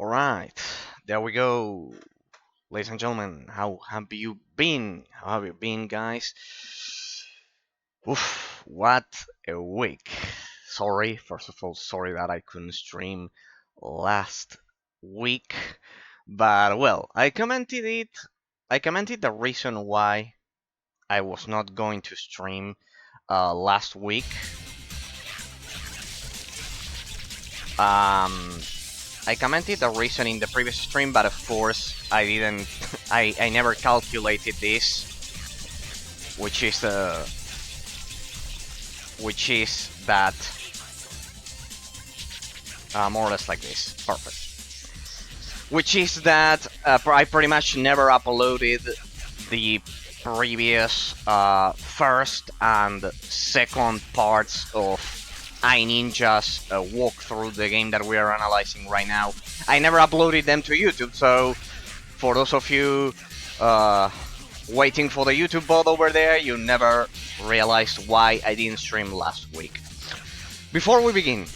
Alright, there we go. Ladies and gentlemen, how have you been? How have you been, guys? Oof, what a week. Sorry, first of all, sorry that I couldn't stream last week. But, well, I commented it. I commented the reason why I was not going to stream last week. Um, I commented the reason in the previous stream, but of course I didn't. I never calculated this, which is that more or less like this. Perfect. Which is that I pretty much never uploaded the previous first and second parts of iNinja's walkthrough, the game that we are analyzing right now. I never uploaded them to YouTube, so for those of you waiting for the YouTube bot over there, you never realized why I didn't stream last week. Before we begin,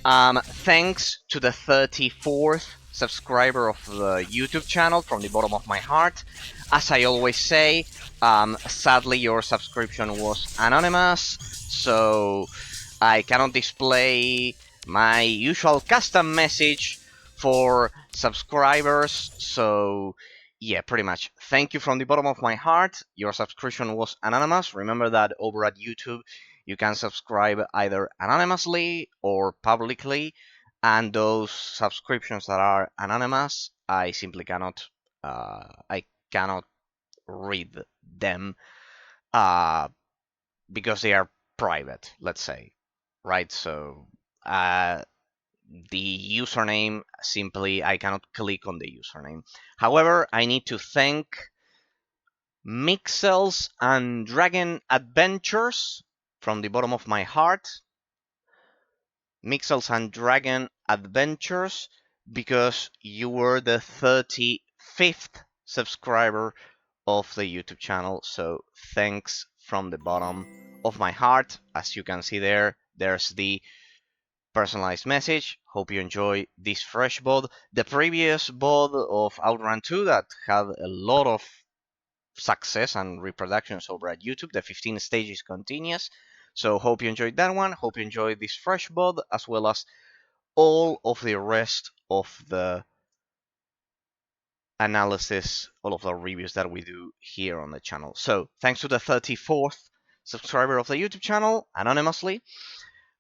thanks to the 34th subscriber of the YouTube channel from the bottom of my heart. As I always say, sadly your subscription was anonymous, so I cannot display my usual custom message for subscribers. So yeah, pretty much. Thank you from the bottom of my heart. Your subscription was anonymous. Remember that over at YouTube you can subscribe either anonymously or publicly, and those subscriptions that are anonymous, I simply cannot read them because they are private, let's say, right? So the username, simply I cannot click on the username. However, I need to thank Mixels and Dragon Adventures from the bottom of my heart. Mixels and Dragon Adventures, because you were the 35th subscriber of the YouTube channel. So thanks from the bottom of my heart. As you can see there, there's the personalized message. Hope you enjoy this fresh bod. The previous bod of Outrun 2 that had a lot of success and reproductions over at YouTube, the 15 stages continuous. So hope you enjoyed that one. Hope you enjoyed this fresh bod, as well as all of the rest of the analysis, all of the reviews that we do here on the channel. So thanks to the 34th subscriber of the YouTube channel, anonymously.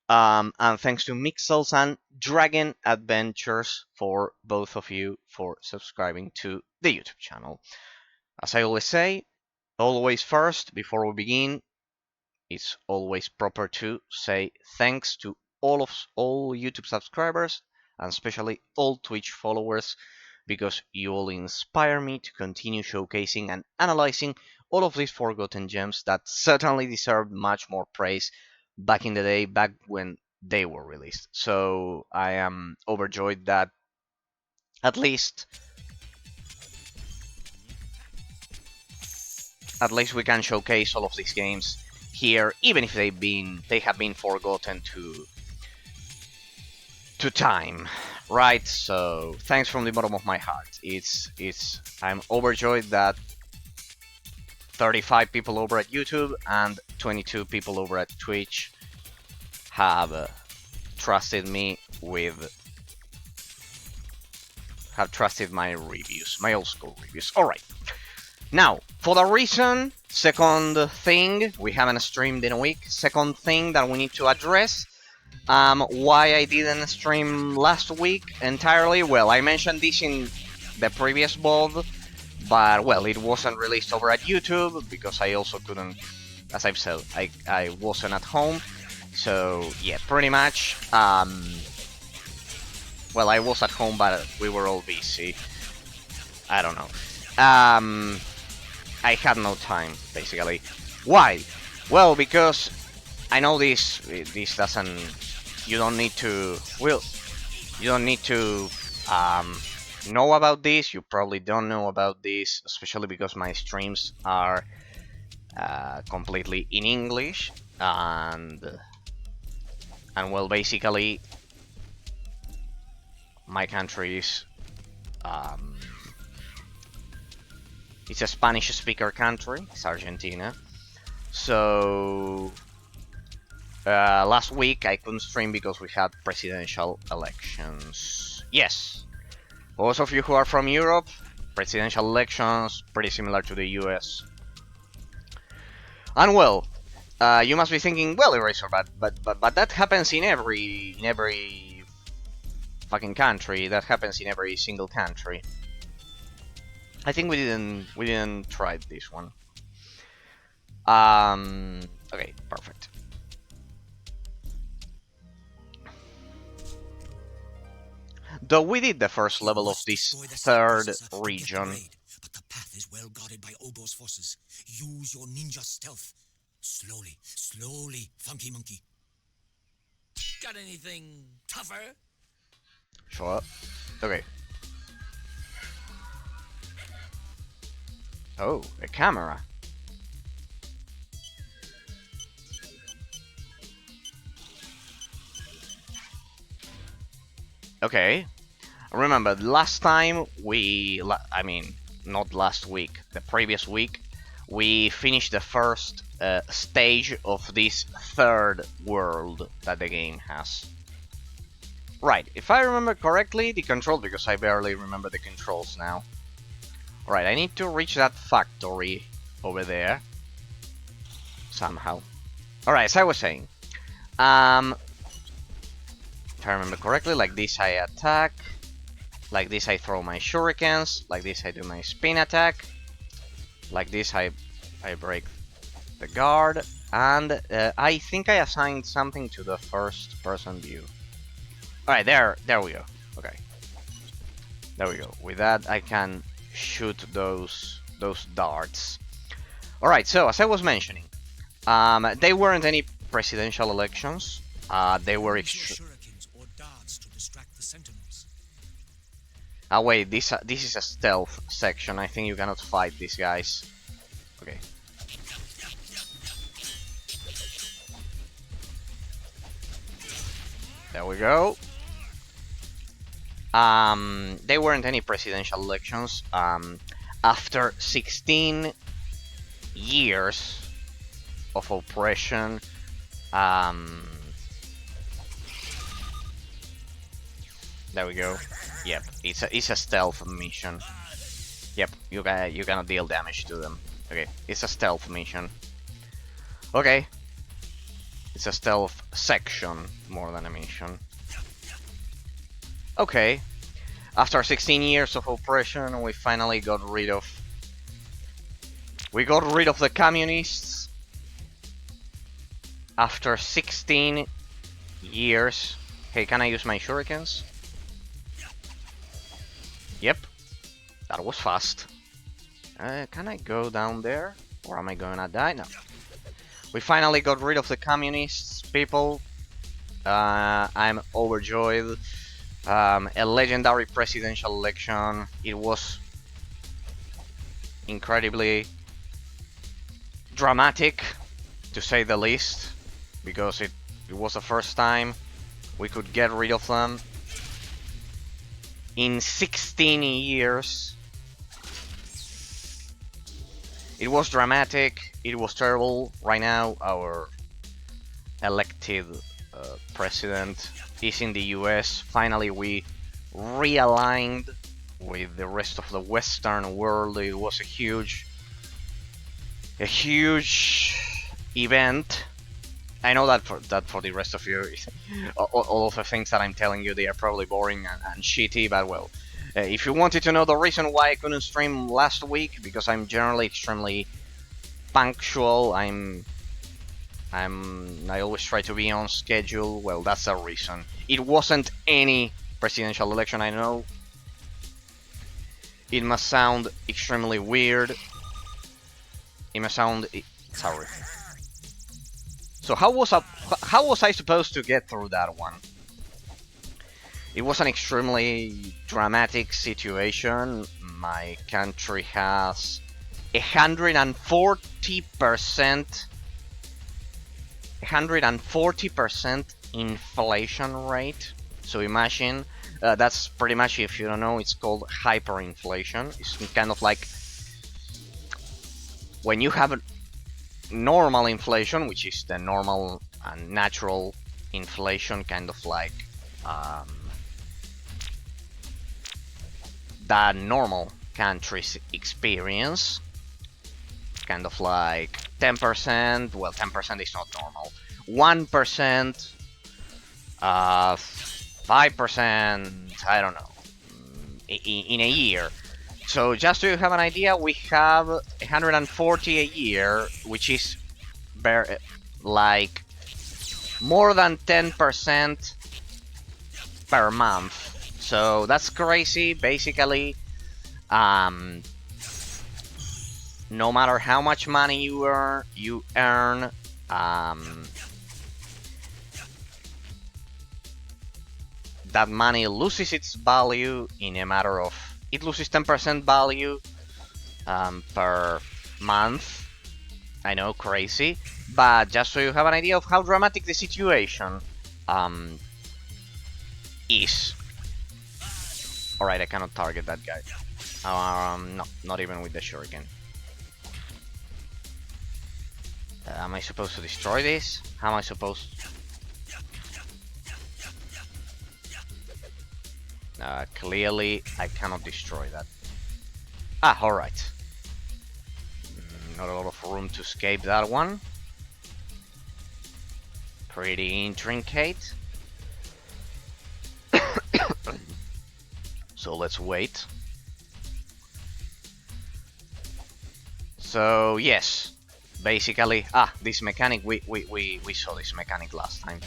And thanks to Mixels and Dragon Adventures for both of you for subscribing to the YouTube channel. As I always say, always first, before we begin, it's always proper to say thanks to all YouTube subscribers, and especially all Twitch followers, because you all inspire me to continue showcasing and analyzing all of these forgotten gems that certainly deserved much more praise back in the day, back when they were released. So I am overjoyed that at least we can showcase all of these games here, even if they have been forgotten to time, right? So thanks from the bottom of my heart. I'm overjoyed that 35 people over at YouTube and 22 people over at Twitch have trusted me have trusted my reviews, my old school reviews. All right. Now, for the reason, second thing, we haven't streamed in a week. Second thing that we need to address, why I didn't stream last week entirely. Well, I mentioned this in the previous VOD, but well, it wasn't released over at YouTube because I also couldn't, as I've said, I wasn't at home. So yeah, pretty much. Well, I was at home, but we were all busy. I don't know. I had no time, basically. Why? Well, because I know this doesn't. You don't need to. Well, you don't need to know about this. You probably don't know about this, especially because my streams are completely in English, and well, basically, my country is it's a Spanish-speaker country. It's Argentina. So last week I couldn't stream because we had presidential elections. Yes, those of you who are from Europe, presidential elections pretty similar to the US. And well, you must be thinking, well, Eraser, but that happens in every fucking country. That happens in every single country. I think we didn't try this one. Okay, perfect. Though we did the first level of this third region. But the path is well guarded by Obo's forces. Use your ninja stealth. Slowly, slowly, Funky Monkey. Got anything tougher? Sure. Okay. Oh, a camera. Okay. Remember, last time I mean, not last week, the previous week, we finished the first stage of this third world that the game has. Right, if I remember correctly, the control, because I barely remember the controls now. Right, I need to reach that factory over there. Somehow. Alright, as I was saying. If I remember correctly, like this I attack. Like this I throw my shurikens. Like this I do my spin attack. Like this I break the guard. And I think I assigned something to the first person view. Alright, there we go. Okay. There we go. With that I can shoot those darts. Alright, so as I was mentioning, they weren't any presidential elections. They were wait, this is a stealth section. I think you cannot fight these guys. Okay. There we go. They weren't any presidential elections. After 16 years of oppression, there we go. Yep, it's a stealth mission. Yep, you cannot deal damage to them. Okay, it's a stealth mission. Okay, it's a stealth section more than a mission. Okay, after 16 years of oppression, we finally got rid of. We got rid of the communists. After 16 years. Hey, can I use my shurikens? Yep, that was fast. Can I go down there? Or am I gonna die? No. We finally got rid of the communists, people. I'm overjoyed. A legendary presidential election. It was incredibly dramatic, to say the least, because it was the first time we could get rid of them in 16 years. It was dramatic, it was terrible. Right now our elected president is in the US. Finally we realigned with the rest of the Western world. It was a huge event. I know that for the rest of you, all of the things that I'm telling you, they are probably boring and shitty, but well, if you wanted to know the reason why I couldn't stream last week, because I'm generally extremely punctual, I always try to be on schedule, well, that's the reason. It wasn't any presidential election, I know. It must sound extremely weird. It must sound... sorry. So how was I supposed to get through that one? It was an extremely dramatic situation. My country has 140% inflation rate. So imagine That's pretty much, if you don't know, it's called hyperinflation. It's kind of like when you have a normal inflation, which is the normal and natural inflation, kind of like um, that normal countries experience, kind of like 10%. Well, 10% is not normal. 1%, 5%, I don't know, in a year. So just to have an idea, we have 140 a year, which is like more than 10% per month. So that's crazy. Basically, no matter how much money you earn, that money loses its value in a matter of, it loses 10% value per month. I know, crazy, but just so you have an idea of how dramatic the situation is. Alright, I cannot target that guy. No, not even with the shuriken. Am I supposed to destroy this? How am I supposed? Clearly, I cannot destroy that. Ah, alright. Not a lot of room to escape that one. Pretty intricate. So let's wait. So yes, basically, this mechanic, we saw this mechanic last time.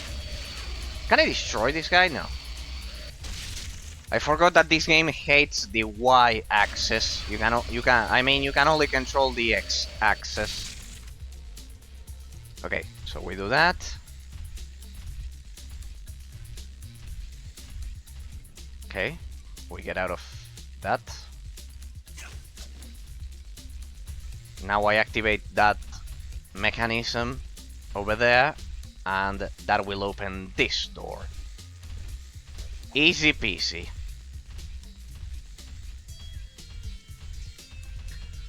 Can I destroy this guy? No. I forgot that this game hates the Y-axis. You can only control the X-axis. Okay, so we do that. Okay, we get out of that. Now I activate that mechanism over there, and that will open this door. Easy peasy.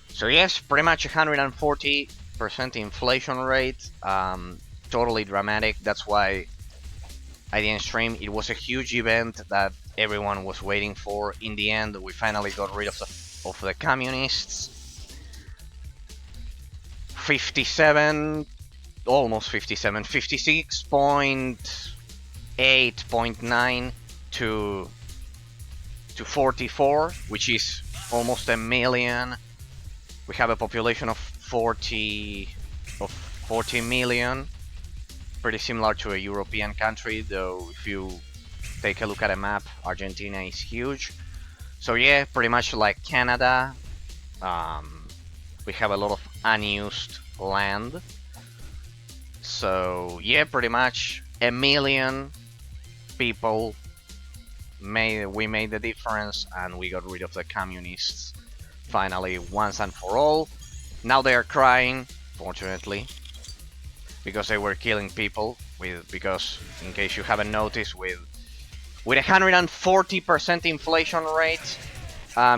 So yes, pretty much 140% inflation rate. Totally dramatic. That's why I didn't stream. It was a huge event that everyone was waiting for. In the end, we finally got rid of the communists. 57, almost 57, 56.8.9 to 44, which is almost a million. We have a population of 40 million, pretty similar to a European country, though if you take a look at a map, Argentina is huge. So yeah, pretty much like Canada. We have a lot of unused land. So yeah, pretty much a million people we made the difference, and we got rid of the communists finally, once and for all. Now they are crying, fortunately, because they were killing people. Because in case you haven't noticed, with 140% inflation rate,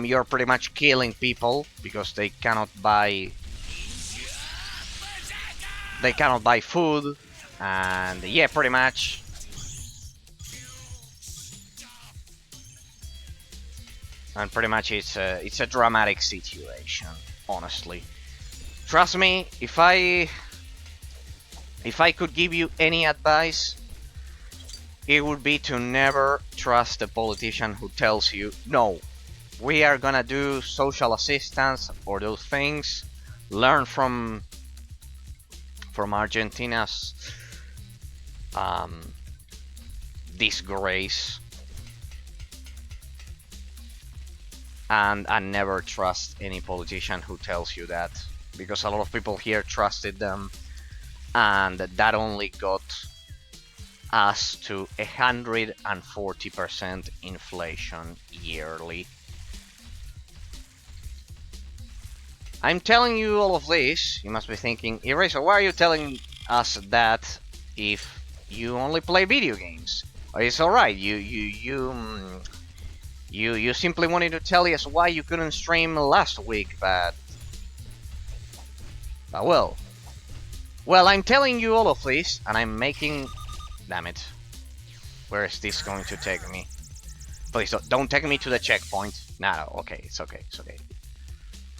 you're pretty much killing people because they cannot buy food, and yeah, pretty much. And pretty much it's a dramatic situation, honestly. Trust me, if I could give you any advice, it would be to never trust a politician who tells you, no, we are gonna do social assistance or those things. Learn from Argentina's disgrace. And never trust any politician who tells you that, because a lot of people here trusted them, and that only got us to 140% inflation yearly. I'm telling you all of this. You must be thinking, Eraser, why are you telling us that if you only play video games? It's all right. You simply wanted to tell us why you couldn't stream last week, but well, I'm telling you all of this, and I'm making. Damn it! Where is this going to take me? Please don't take me to the checkpoint. No, okay, it's okay, it's okay.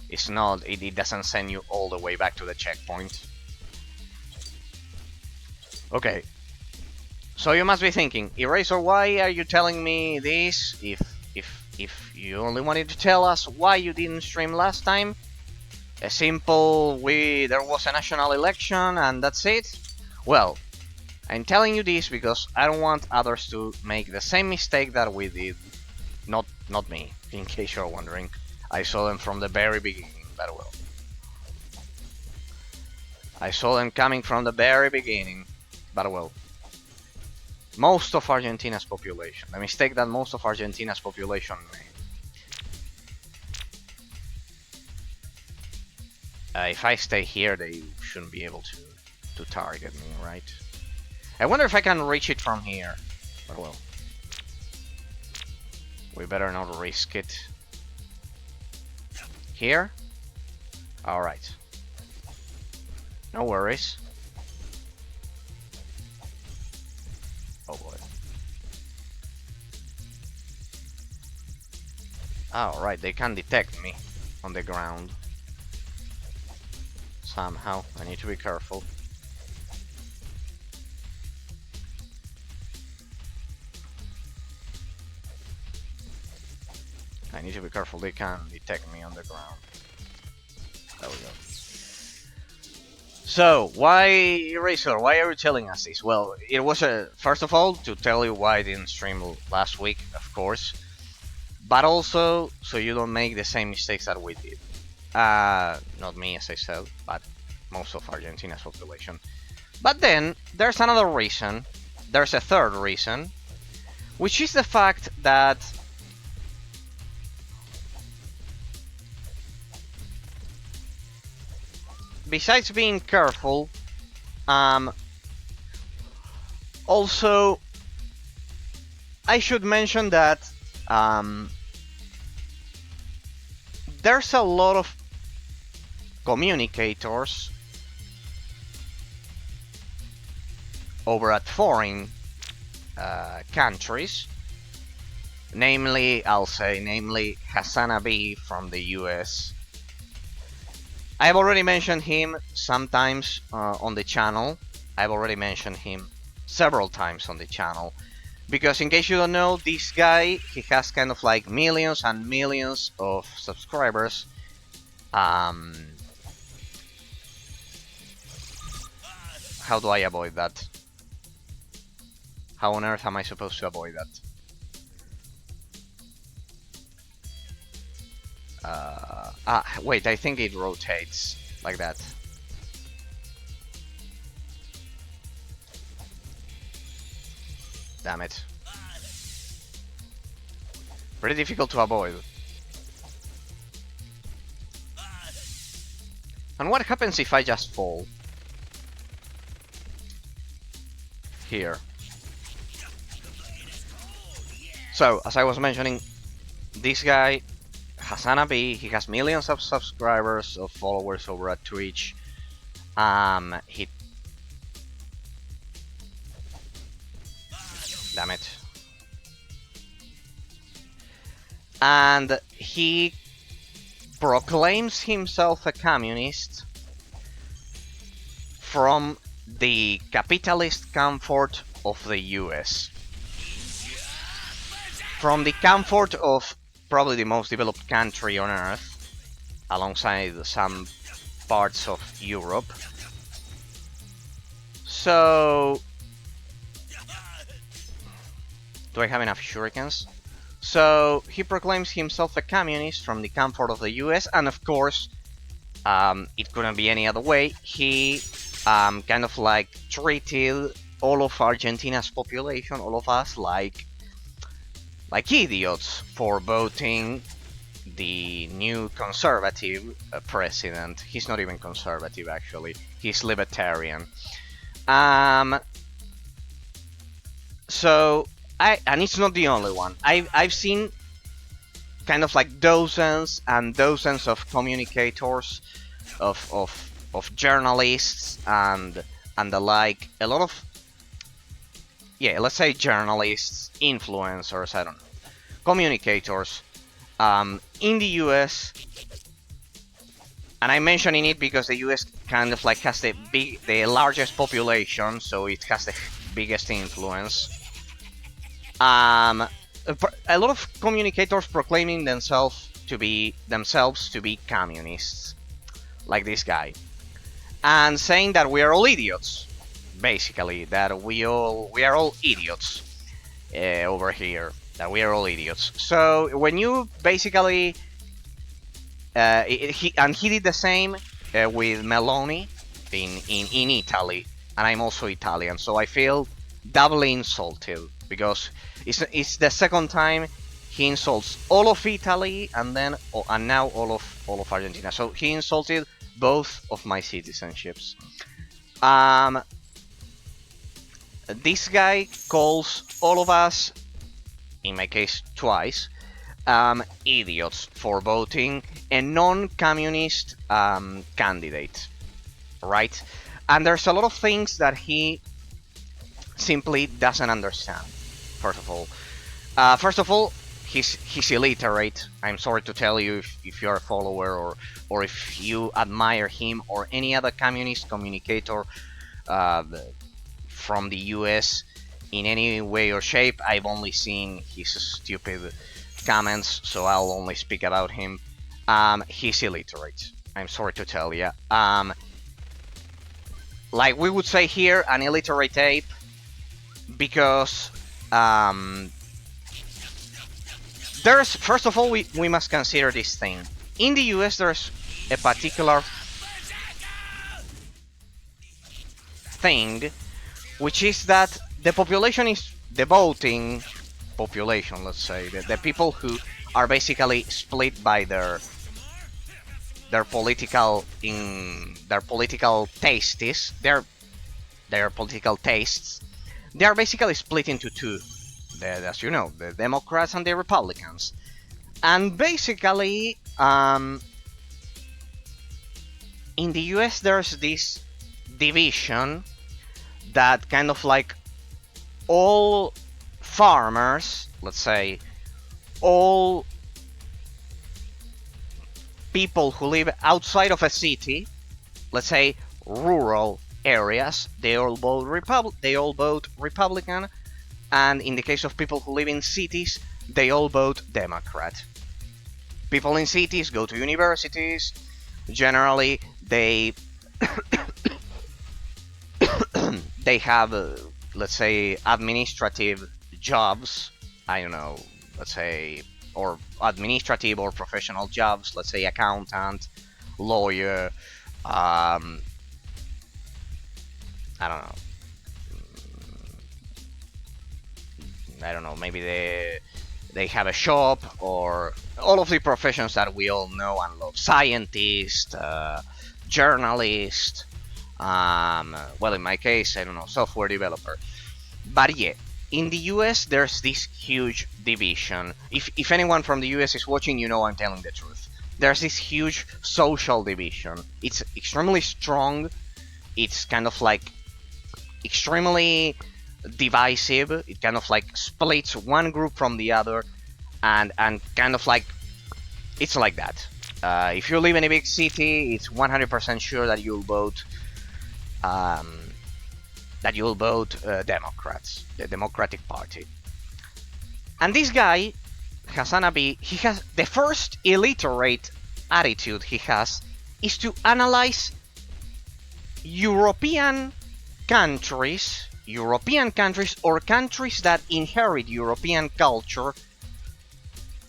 It's not. It doesn't send you all the way back to the checkpoint. Okay. So you must be thinking, Eraser, why are you telling me this? If you only wanted to tell us why you didn't stream last time, a simple there was a national election and that's it. Well, I'm telling you this because I don't want others to make the same mistake that we did. Not me, in case you're wondering. I saw them from the very beginning, but well. I saw them coming from the very beginning, but well. Most of Argentina's population. The mistake that most of Argentina's population made. If I stay here, they shouldn't be able to target me, right? I wonder if I can reach it from here. But well. We better not risk it. Here? Alright. No worries. Oh boy. Alright, they can detect me on the ground. Somehow, I need to be careful. I need to be careful, they can detect me on the ground. There we go. So, why Eraser? Why are you telling us this? Well, it was first of all to tell you why I didn't stream last week, of course, but also so you don't make the same mistakes that we did. Not me, as I said, but most of Argentina's population. But then there's another reason. There's a third reason, which is the fact that besides being careful, also I should mention that there's a lot of communicators over at foreign countries, namely Hassan B from the US. I've already mentioned him sometimes on the channel. I've already mentioned him several times on the channel. Because in case you don't know, this guy, he has kind of like millions and millions of subscribers. How do I avoid that? How on earth am I supposed to avoid that? Wait, I think it rotates like that. Damn it. Pretty difficult to avoid. And what happens if I just fall? Here. So, as I was mentioning, this guy, Hassan Abi, he has millions of subscribers, of followers over at Twitch. Damn it. And he proclaims himself a communist from the capitalist comfort of the US. From the comfort of probably the most developed country on earth, alongside some parts of Europe. So, do I have enough shurikens? So he proclaims himself a communist from the comfort of the US, and of course, it couldn't be any other way. He kind of like treated all of Argentina's population, all of us, like idiots for voting the new conservative president. He's not even conservative, actually. He's libertarian. So and it's not the only one. I've seen kind of like dozens and dozens of communicators, of journalists and the like. A lot of, yeah, let's say journalists, influencers, I don't know, communicators, in the US. And I'm mentioning it because the US kind of like has the largest population, so it has the biggest influence. A lot of communicators proclaiming themselves to be communists, like this guy, and saying that we are all idiots. Basically, that we are all idiots over here. That we are all idiots. So when you basically he did the same with Meloni in Italy, and I'm also Italian, so I feel doubly insulted because it's the second time he insults all of Italy and now all of Argentina. So he insulted both of my citizenships. Um, this guy calls all of us, in my case twice, idiots for voting a non-communist candidate, right? And there's a lot of things that he simply doesn't understand. First of all, he's illiterate. I'm sorry to tell you if you're a follower or if you admire him or any other communist communicator uh, from the US in any way or shape. I've only seen his stupid comments, so I'll only speak about him. He's illiterate. I'm sorry to tell you. Like we would say here, an illiterate ape, because there's, first of all, we must consider this thing. In the US, there's a particular thing, which is that the population is the voting population, let's say, the people who are basically split by their political tastes, their political tastes. They are basically split into two, as you know, the Democrats and the Republicans. And basically, in the US, there's this division that kind of like all farmers, let's say, all people who live outside of a city, let's say rural areas, they all vote Republican, and in the case of people who live in cities, they all vote Democrat. People in cities go to universities. Generally, they they have, let's say, administrative jobs. I don't know, let's say, or administrative or professional jobs. Let's say accountant, lawyer. I don't know. I don't know. Maybe they have a shop, or all of the professions that we all know and love. Scientist, journalist. Well, in my case, I don't know, software developer. But yeah, in the US, there's this huge division. If anyone from the US is watching, you know I'm telling the truth. There's this huge social division. It's extremely strong. It's kind of like extremely divisive. It kind of like splits one group from the other, and kind of like it's like that. If you live in a big city, it's 100% sure that you'll vote Democrats, the Democratic Party. And this guy, Hasanabi, he has the first illiterate attitude he has is to analyze European countries or countries that inherit European culture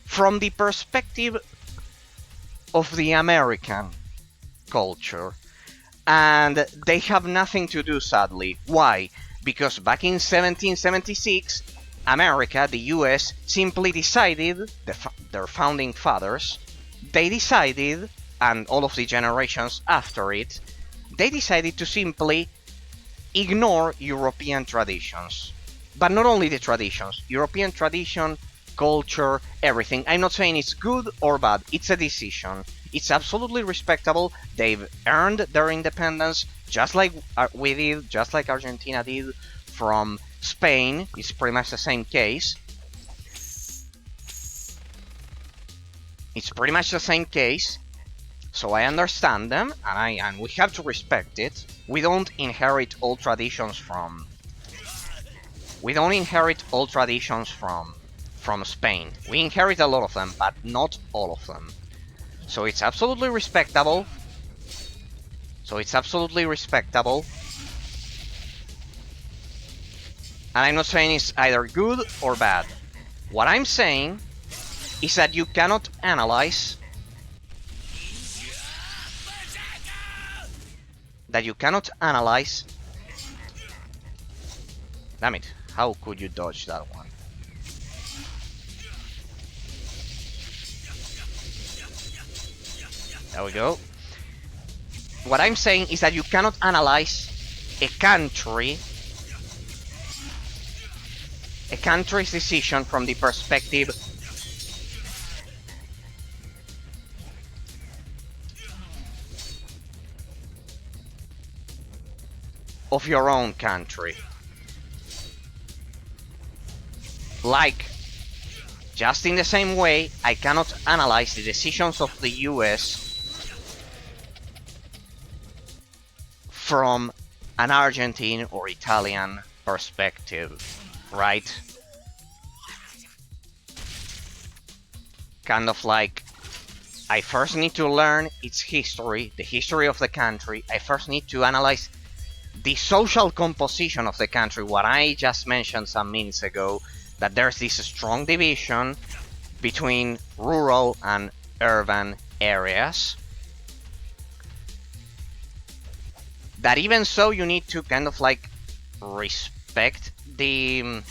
from the perspective of the American culture. And they have nothing to do, sadly. Why? Because back in 1776, America, the US, simply decided, their founding fathers, they decided, and all of the generations after it, they decided to simply ignore European traditions. but not only the traditions, European tradition, culture, everything. I'm not saying it's good or bad, it's a decision. It's absolutely respectable. They've earned their independence, just like we did, just like Argentina did from Spain. It's pretty much the same case. It's pretty much the same case. So I understand them, and we have to respect it. We don't inherit all traditions from. We don't inherit all traditions from Spain. We inherit a lot of them, but not all of them. So it's absolutely respectable. So it's absolutely respectable. And I'm not saying it's either good or bad. What I'm saying is that you cannot analyze. Damn it, how could you dodge that one? There we go. What I'm saying is that you cannot analyze a country's decision from the perspective of your own country. Like, just in the same way, I cannot analyze the decisions of the US from an Argentine or Italian perspective, right? Kind of like, I first need to learn its history, the history of the country. I first need to analyze the social composition of the country, what I just mentioned some minutes ago, that there's this strong division between rural and urban areas. That even so, you need to kind of like respect the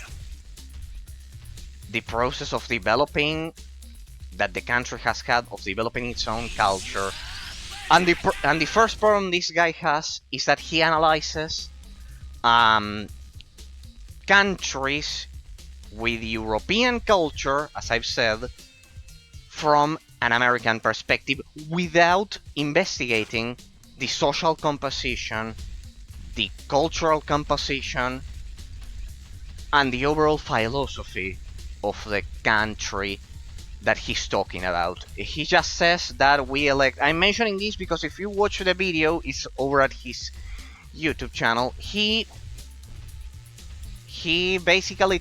process of developing that the country has had, of developing its own culture. And the first problem this guy has is that he analyzes countries with European culture, as I've said, from an American perspective, without investigating the social composition, the cultural composition, and the overall philosophy of the country that he's talking about. He just says that we elect. I'm mentioning this because if you watch the video, it's over at his YouTube channel. He basically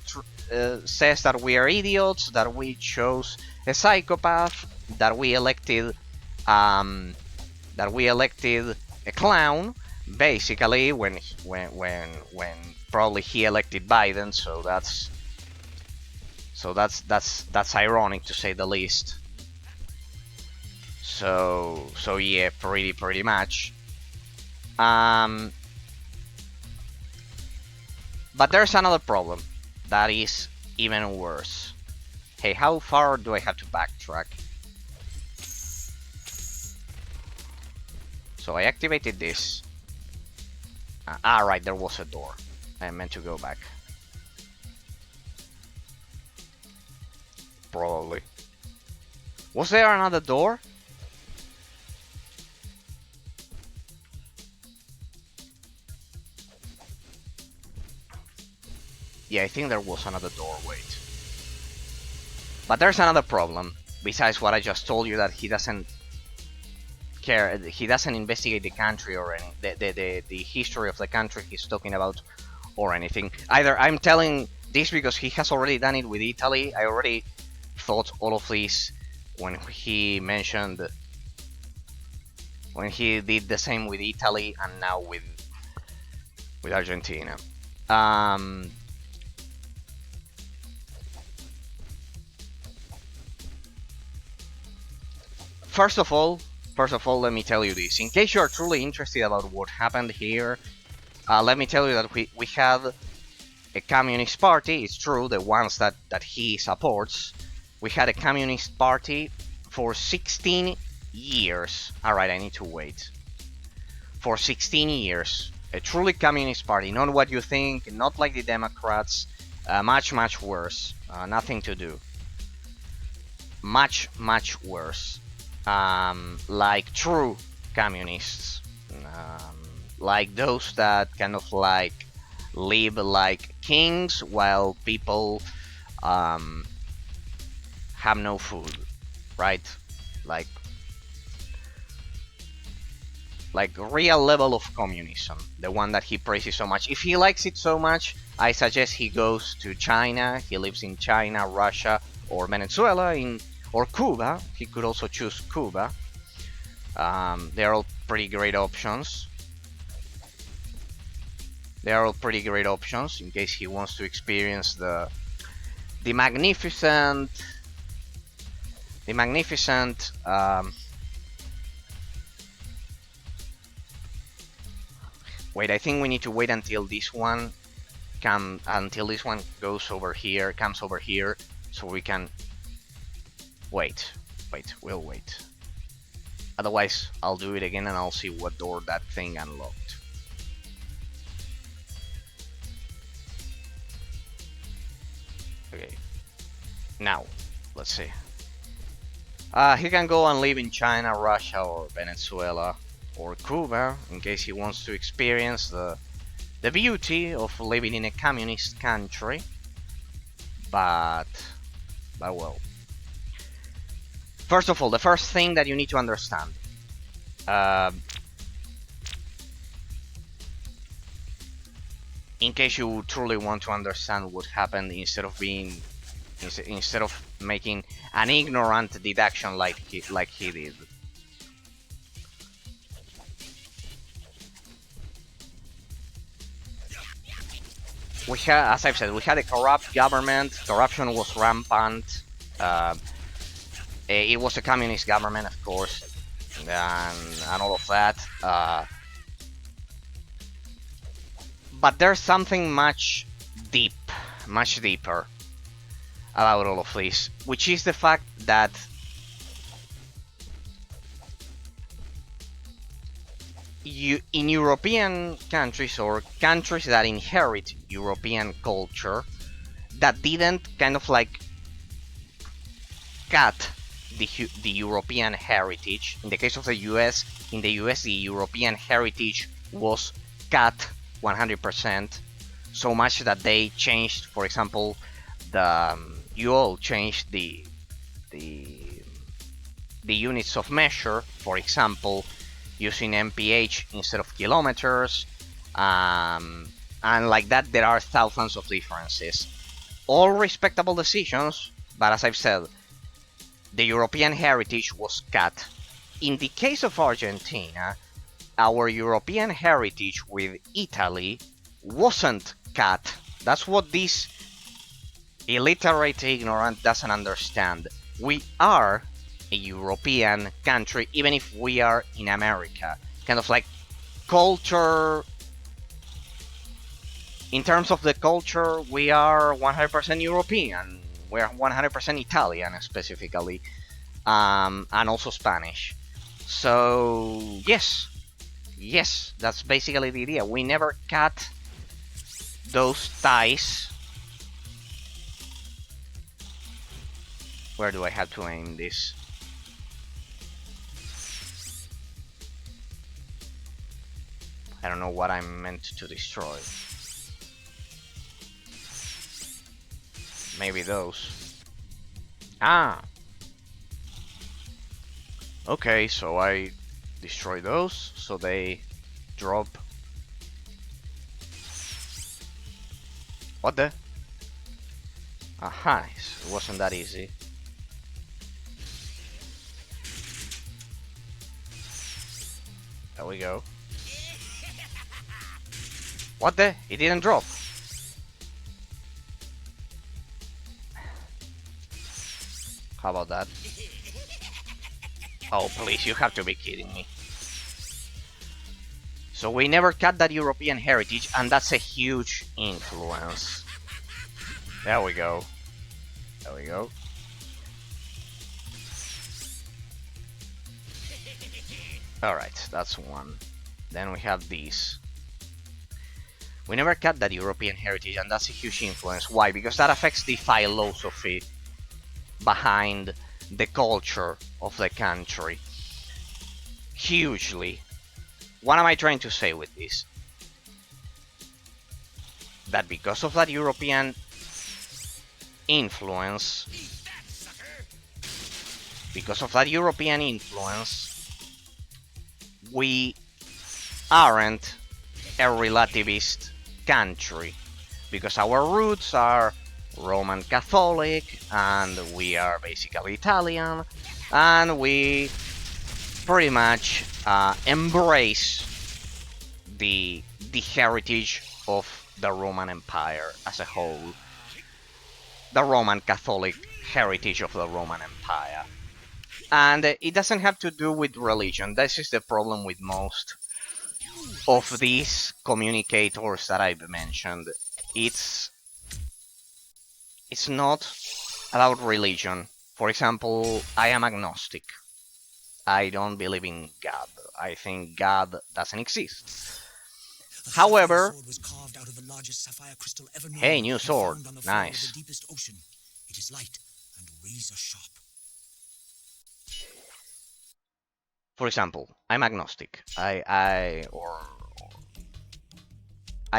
says that we are idiots, that we chose a psychopath, that we elected a clown. Basically, when probably he elected Biden, so that's ironic to say the least. So yeah, pretty much. But there's another problem that is even worse. Hey, how far do I have to backtrack? So I activated this. Right, there was a door. I meant to go back. Probably. Was there another door? Yeah, I think there was another door, wait. But there's another problem, besides what I just told you, that he doesn't care, he doesn't investigate the country or the history of the country he's talking about or anything. Either I'm telling this because he has already done it with Italy. I already thought all of this when he mentioned, when he did the same with Italy and now with Argentina. First of all, let me tell you this. In case you are truly interested about what happened here, let me tell you that we had a communist party. It's true, the ones that he supports. We had a communist party for 16 years. Alright, I need to wait. For 16 years. A truly communist party. Not what you think, not like the Democrats. Much worse. Nothing to do. Much worse. Like true communists, like those that kind of like live like kings while people have no food, right? Like real level of communism, the one that he praises so much. If he likes it so much, I suggest he goes to China. He lives in China, Russia, or Venezuela, or Cuba. He could also choose Cuba. They're all pretty great options. They are all pretty great options in case he wants to experience the magnificent, wait, I think we need to wait until this one goes over here, comes over here, so we can wait. We'll wait. Otherwise, I'll do it again and I'll see what door that thing unlocked. Okay. Now, let's see. He can go and live in China, Russia, or Venezuela, or Cuba, in case he wants to experience the beauty of living in a communist country. But well. First of all, the first thing that you need to understand. In case you truly want to understand what happened, instead of making an ignorant deduction like he did. We had, as I've said, we had a corrupt government. Corruption was rampant. It was a communist government, of course, and all of that. But there's something much deeper about all of this, which is the fact that in European countries, or countries that inherit European culture, that didn't kind of like cut the European heritage. In the case of the US, the European heritage was cut 100%, so much that they changed, for example, you all changed the units of measure, for example, using mph instead of kilometers, and like that there are thousands of differences. All respectable decisions, but as I've said, the European heritage was cut. In the case of Argentina, our European heritage with Italy wasn't cut. That's what this illiterate ignorant doesn't understand. We are a European country, even if we are in America. Kind of like culture. In terms of the culture, we are 100% European. We're 100% Italian, specifically, and also Spanish. So yes, that's basically the idea. We never cut those ties. Where do I have to aim this? I don't know what I'm meant to destroy. Maybe those. Ah! Okay, so I destroy those, so they drop. What the? Aha, it wasn't that easy. There we go. What the? It didn't drop. How about that? Oh, please, you have to be kidding me. So we never cut that European heritage, and that's a huge influence. There we go. There we go. Alright, that's one. Then we have these. We never got that European heritage, and that's a huge influence. Why? Because that affects the philosophy behind the culture of the country. Hugely. What am I trying to say with this? That because of that European influence, we aren't a relativist country, because our roots are Roman Catholic and we are basically Italian, and we pretty much embrace the heritage of the Roman Empire as a whole, the Roman Catholic heritage of the Roman Empire. And it doesn't have to do with religion. This is the problem with most of these communicators that I've mentioned. It's not about religion. For example, I am agnostic. I don't believe in God. I think God doesn't exist. However, hey, new sword, nice. It is light and razor sharp. For example, I'm agnostic. I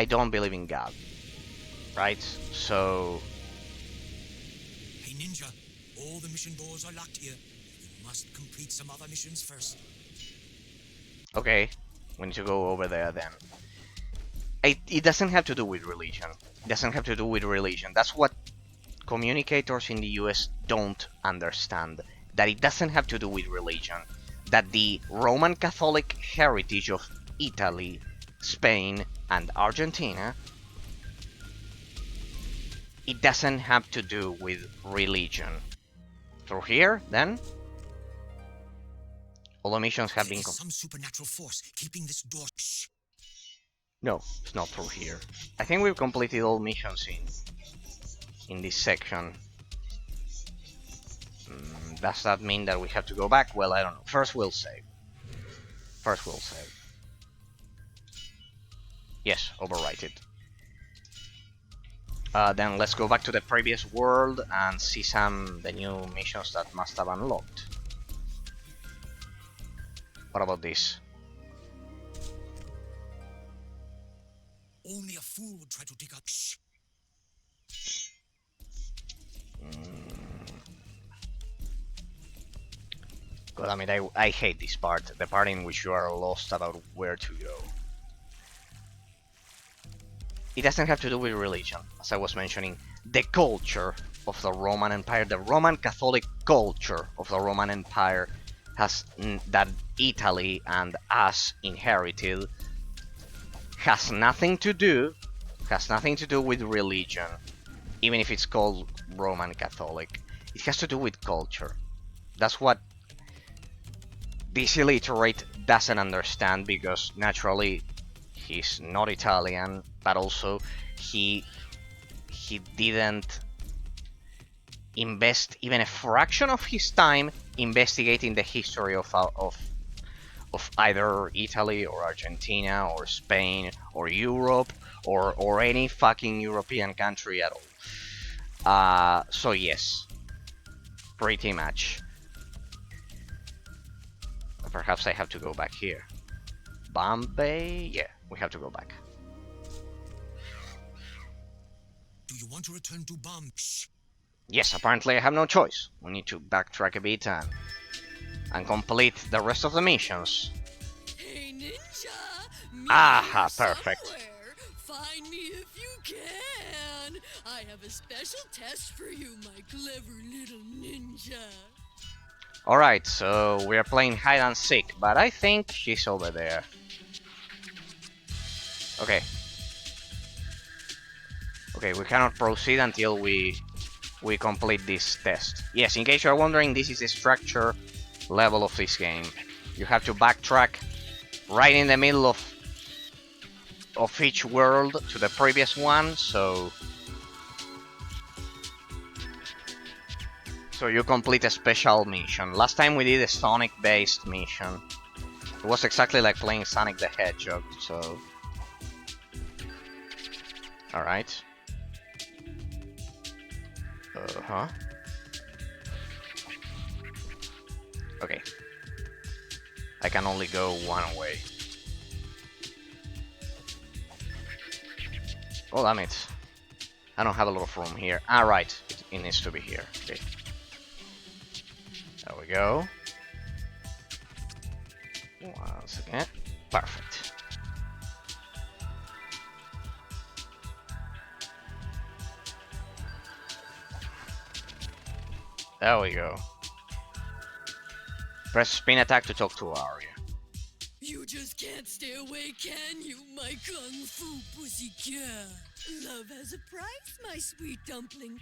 don't believe in God, right? So, Hey Ninja, all the mission doors are locked here. You must complete some other missions first. okay, we need to go over there then. It doesn't have to do with religion. It doesn't have to do with religion. That's what communicators in the US don't understand. That it doesn't have to do with religion. That the Roman Catholic heritage of Italy, Spain, and Argentina, it doesn't have to do with religion. Through here, then, all the missions have been... some supernatural force keeping this door... Shh. No, it's not through here. I think we've completed all missions in this section. Does that mean that we have to go back? Well, I don't know. First we'll save. Yes, overwrite it. Then let's go back to the previous world and see the new missions that must have unlocked. What about this? Only a fool would try to dig up... Shh. God, I mean, I hate this part. The part in which you are lost about where to go. It doesn't have to do with religion, as I was mentioning. The culture of the Roman Empire, the Roman Catholic culture of the Roman Empire, has that Italy and us inherited, has nothing to do with religion, even if it's called Roman Catholic. It has to do with culture. That's what this illiterate doesn't understand, because naturally he's not Italian, but also he didn't invest even a fraction of his time investigating the history of either Italy or Argentina or Spain or Europe or any fucking European country at all. So yes, pretty much. Perhaps I have to go back here. Bombay? Yeah, we have to go back. Do you want to return to Bomb? Shh. Yes, apparently I have no choice. We need to backtrack a bit and complete the rest of the missions. Hey Ninja! Aha, perfect. Somewhere. Find me if you can! I have a special test for you, my clever little ninja. Alright, so we are playing hide and seek, but I think she's over there. Okay. Okay, we cannot proceed until we complete this test. Yes, in case you're wondering, this is the structure level of this game. You have to backtrack right in the middle of each world to the previous one, so you complete a special mission. Last time we did a Sonic-based mission. It was exactly like playing Sonic the Hedgehog, so Alright. Uh-huh. Okay. I can only go one way. Oh, damn it. I don't have a lot of room here. Ah, right. It needs to be here. Okay. There we go. Once again. Perfect. There we go. Press spin attack to talk to Arya. You just can't stay away, can you, my kung fu pussycat? Love has a price, my sweet dumpling.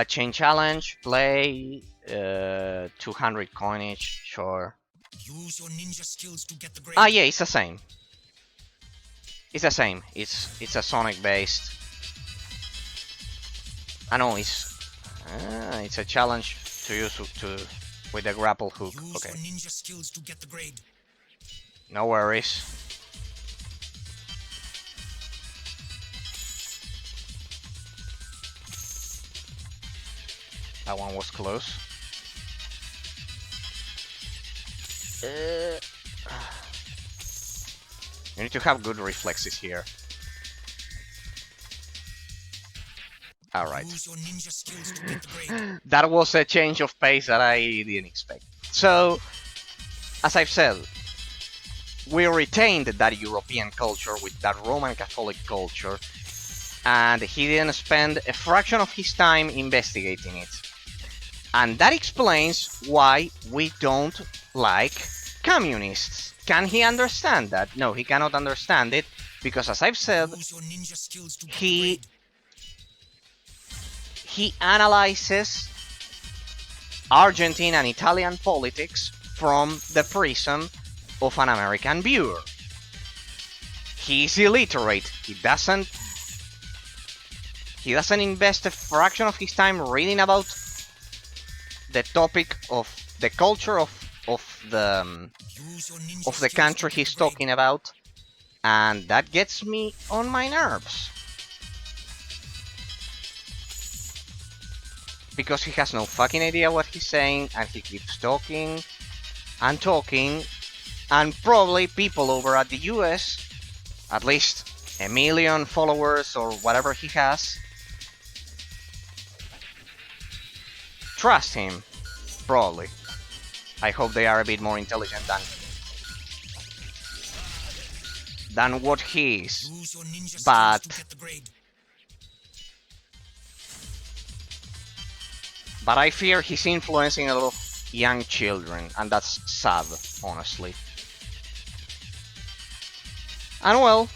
Chain challenge, play, 200 coinage, sure. Use your ninja skills to get the grade. Ah, yeah, it's the same. It's the same. It's a Sonic based. I know it's a challenge to use with the grapple hook. Use Okay. your ninja skills to get the grade. No worries. That one was close. You need to have good reflexes here. Alright. Use your ninja skills to get the grade. That was a change of pace that I didn't expect. So, as I've said, we retained that European culture with that Roman Catholic culture, and he didn't spend a fraction of his time investigating it. And that explains why we don't like communists. Can he understand that? No, he cannot understand it, because as I've said, Use your ninja skills to get the he grade. he analyzes Argentine and Italian politics from the prism of an American viewer. He's illiterate. He doesn't invest a fraction of his time reading about the topic of the culture of the Use your ninja of the skills country to get he's the grade. talking about, and that gets me on my nerves. Because he has no fucking idea what he's saying, and he keeps talking and talking, and probably people over at the US, at least 1 million followers or whatever he has, trust him. Probably. I hope they are a bit more intelligent than what he is. Use your ninja But skills to get the grade. I fear he's influencing a lot of young children, and that's sad, honestly. And well,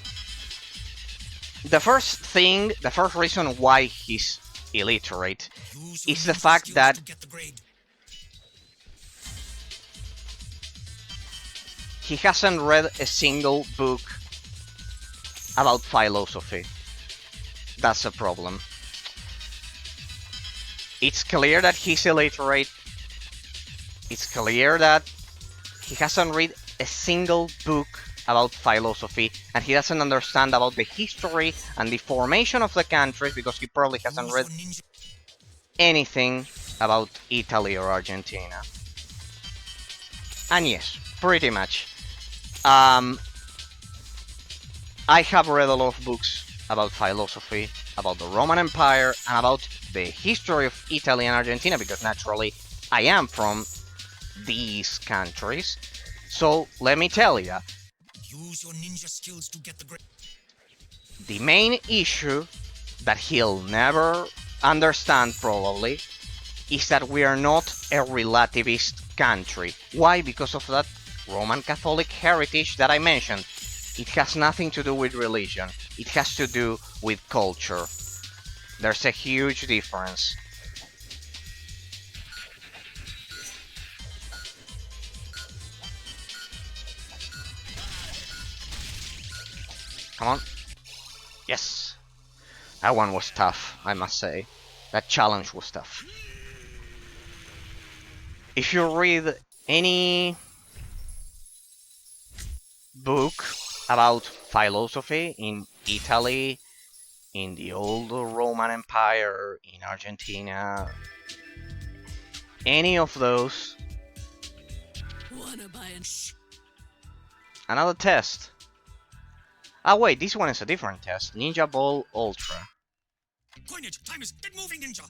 the first reason why he's illiterate Use your is the ninja fact skills that to get the grade. he hasn't read a single book about philosophy. That's a problem. It's clear that he's illiterate. It's clear that he hasn't read a single book about philosophy, and he doesn't understand about the history and the formation of the countries, because he probably hasn't Use read your ninja. anything about Italy or Argentina. And yes, pretty much. I have read a lot of books about philosophy, about the Roman Empire, and about the history of Italy and Argentina, because naturally I am from these countries. So let me tell you, Use your ninja skills to get the grade. the main issue that he'll never understand probably is that we are not a relativist country. Why? Because of that Roman Catholic heritage that I mentioned. It has nothing to do with religion. It has to do with culture. There's a huge difference. Come on. Yes. That one was tough, I must say. That challenge was tough. If you read any book about philosophy in Italy, in the old Roman Empire, in Argentina, any of those. Wanna buy an Another test. Ah, wait, this one is a different test. Ninja Ball Ultra. Coinage, time is get moving, ninja.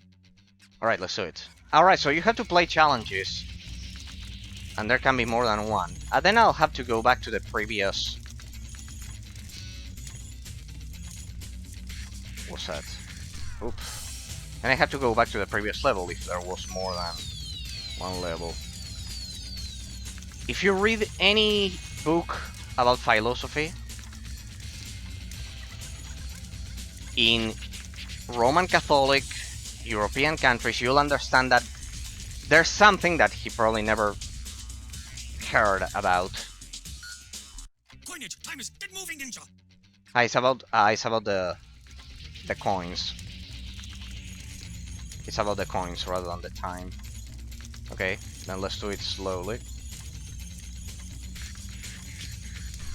Alright, let's do it. Alright, so you have to play challenges. And there can be more than one. And then I'll have to go back to the previous... What's that? Oops. And I have to go back to the previous level if there was more than one level. If you read any book about philosophy, in Roman Catholic European countries, you'll understand that there's something that he probably never heard about. Coinage, time is get moving, ninja. It's about the coins. It's about the coins rather than the time. Okay, then let's do it slowly.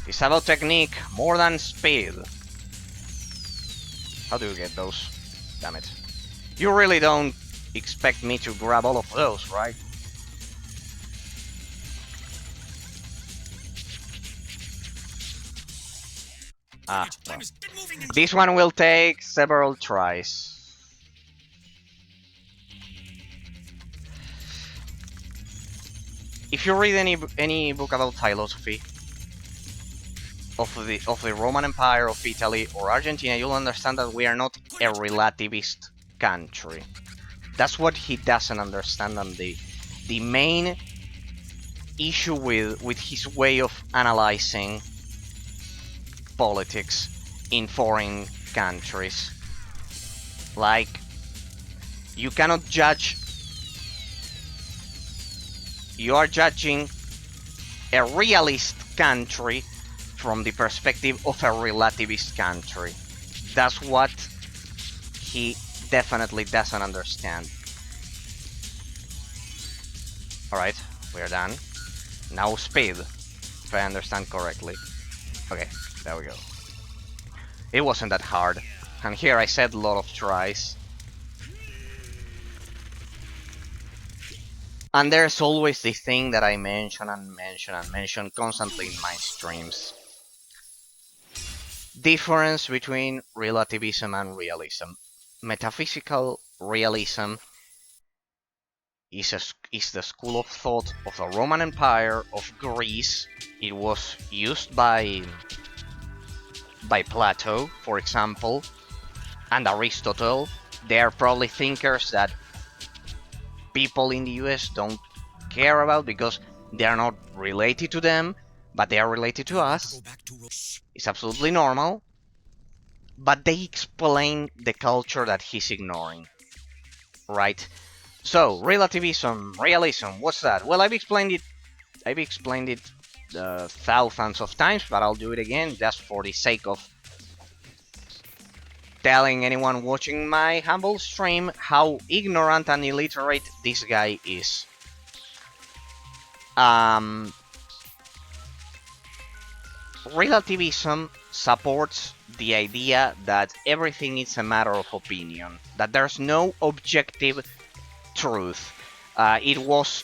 It's about technique more than speed. How do you get those? Damn it. You really don't expect me to grab all of those, right? Ah, well. This one will take several tries. If you read any book about philosophy of the Roman Empire, of Italy or Argentina, you'll understand that we are not a relativist country. That's what he doesn't understand, and the main issue with his way of analyzing politics in foreign countries. Like, you cannot judge. You are judging a realist country from the perspective of a relativist country. That's what he definitely doesn't understand. Alright, we're done. Now speed, if I understand correctly. Okay, there we go. It wasn't that hard. And here I said a lot of tries. And there's always this thing that I mention and mention and mention constantly in my streams. Difference between relativism and realism. Metaphysical realism is the school of thought of the Roman Empire, of Greece. It was used by Plato, for example, and Aristotle. They are probably thinkers that people in the US don't care about because they are not related to them, but they are related to us. It's absolutely normal. But they explain the culture that he's ignoring. Right? So, relativism, realism, what's that? Well, I've explained it thousands of times, but I'll do it again just for the sake of telling anyone watching my humble stream how ignorant and illiterate this guy is. Relativism supports the idea that everything is a matter of opinion, that there's no objective truth. It was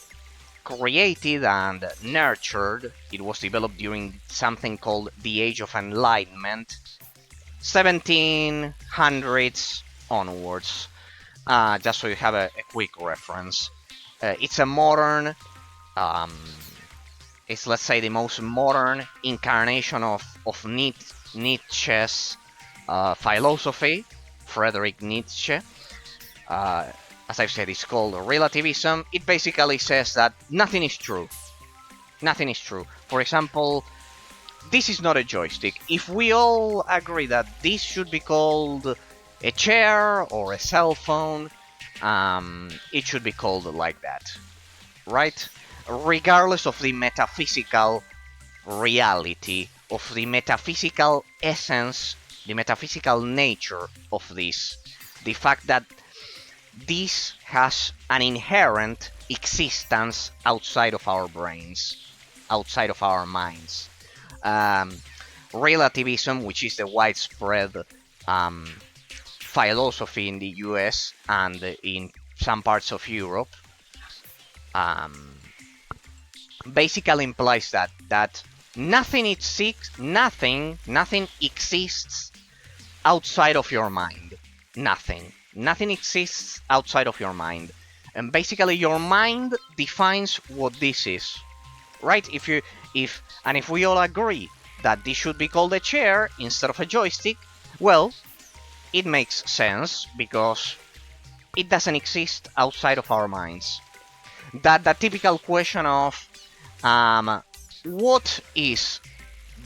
created and nurtured, it was developed during something called the Age of Enlightenment, 1700s onwards, just so you have a quick reference. It's a modern, it's, let's say, the most modern incarnation of Nietzsche's philosophy, Friedrich Nietzsche. As I've said, it's called relativism. It basically says that nothing is true. Nothing is true. For example, this is not a joystick. If we all agree that this should be called a chair or a cell phone, it should be called like that, right? Regardless of the metaphysical reality, of the metaphysical essence, the metaphysical nature of this, the fact that this has an inherent existence outside of our brains, outside of our minds. relativism, which is the widespread philosophy in the US and in some parts of Europe, basically implies that nothing exists outside of your mind. Nothing exists outside of your mind, and basically your mind defines what this is, right? If we all agree that this should be called a chair instead of a joystick, well, it makes sense because it doesn't exist outside of our minds. That typical question of what is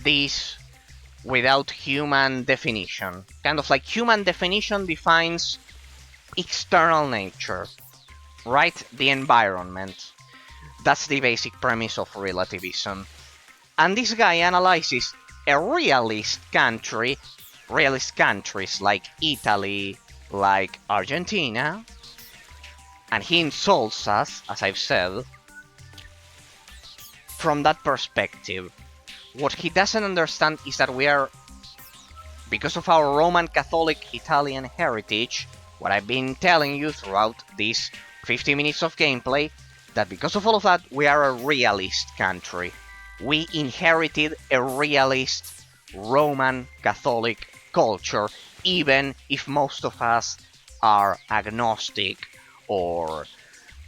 this without human definition? Kind of like human definition defines external nature, right? The environment. That's the basic premise of relativism. And this guy analyzes a realist countries like Italy, like Argentina, and he insults us, as I've said, from that perspective. What he doesn't understand is that we are, because of our Roman Catholic Italian heritage, what I've been telling you throughout these 50 minutes of gameplay, that because of all of that, we are a realist country. We inherited a realist Roman Catholic culture, even if most of us are agnostic or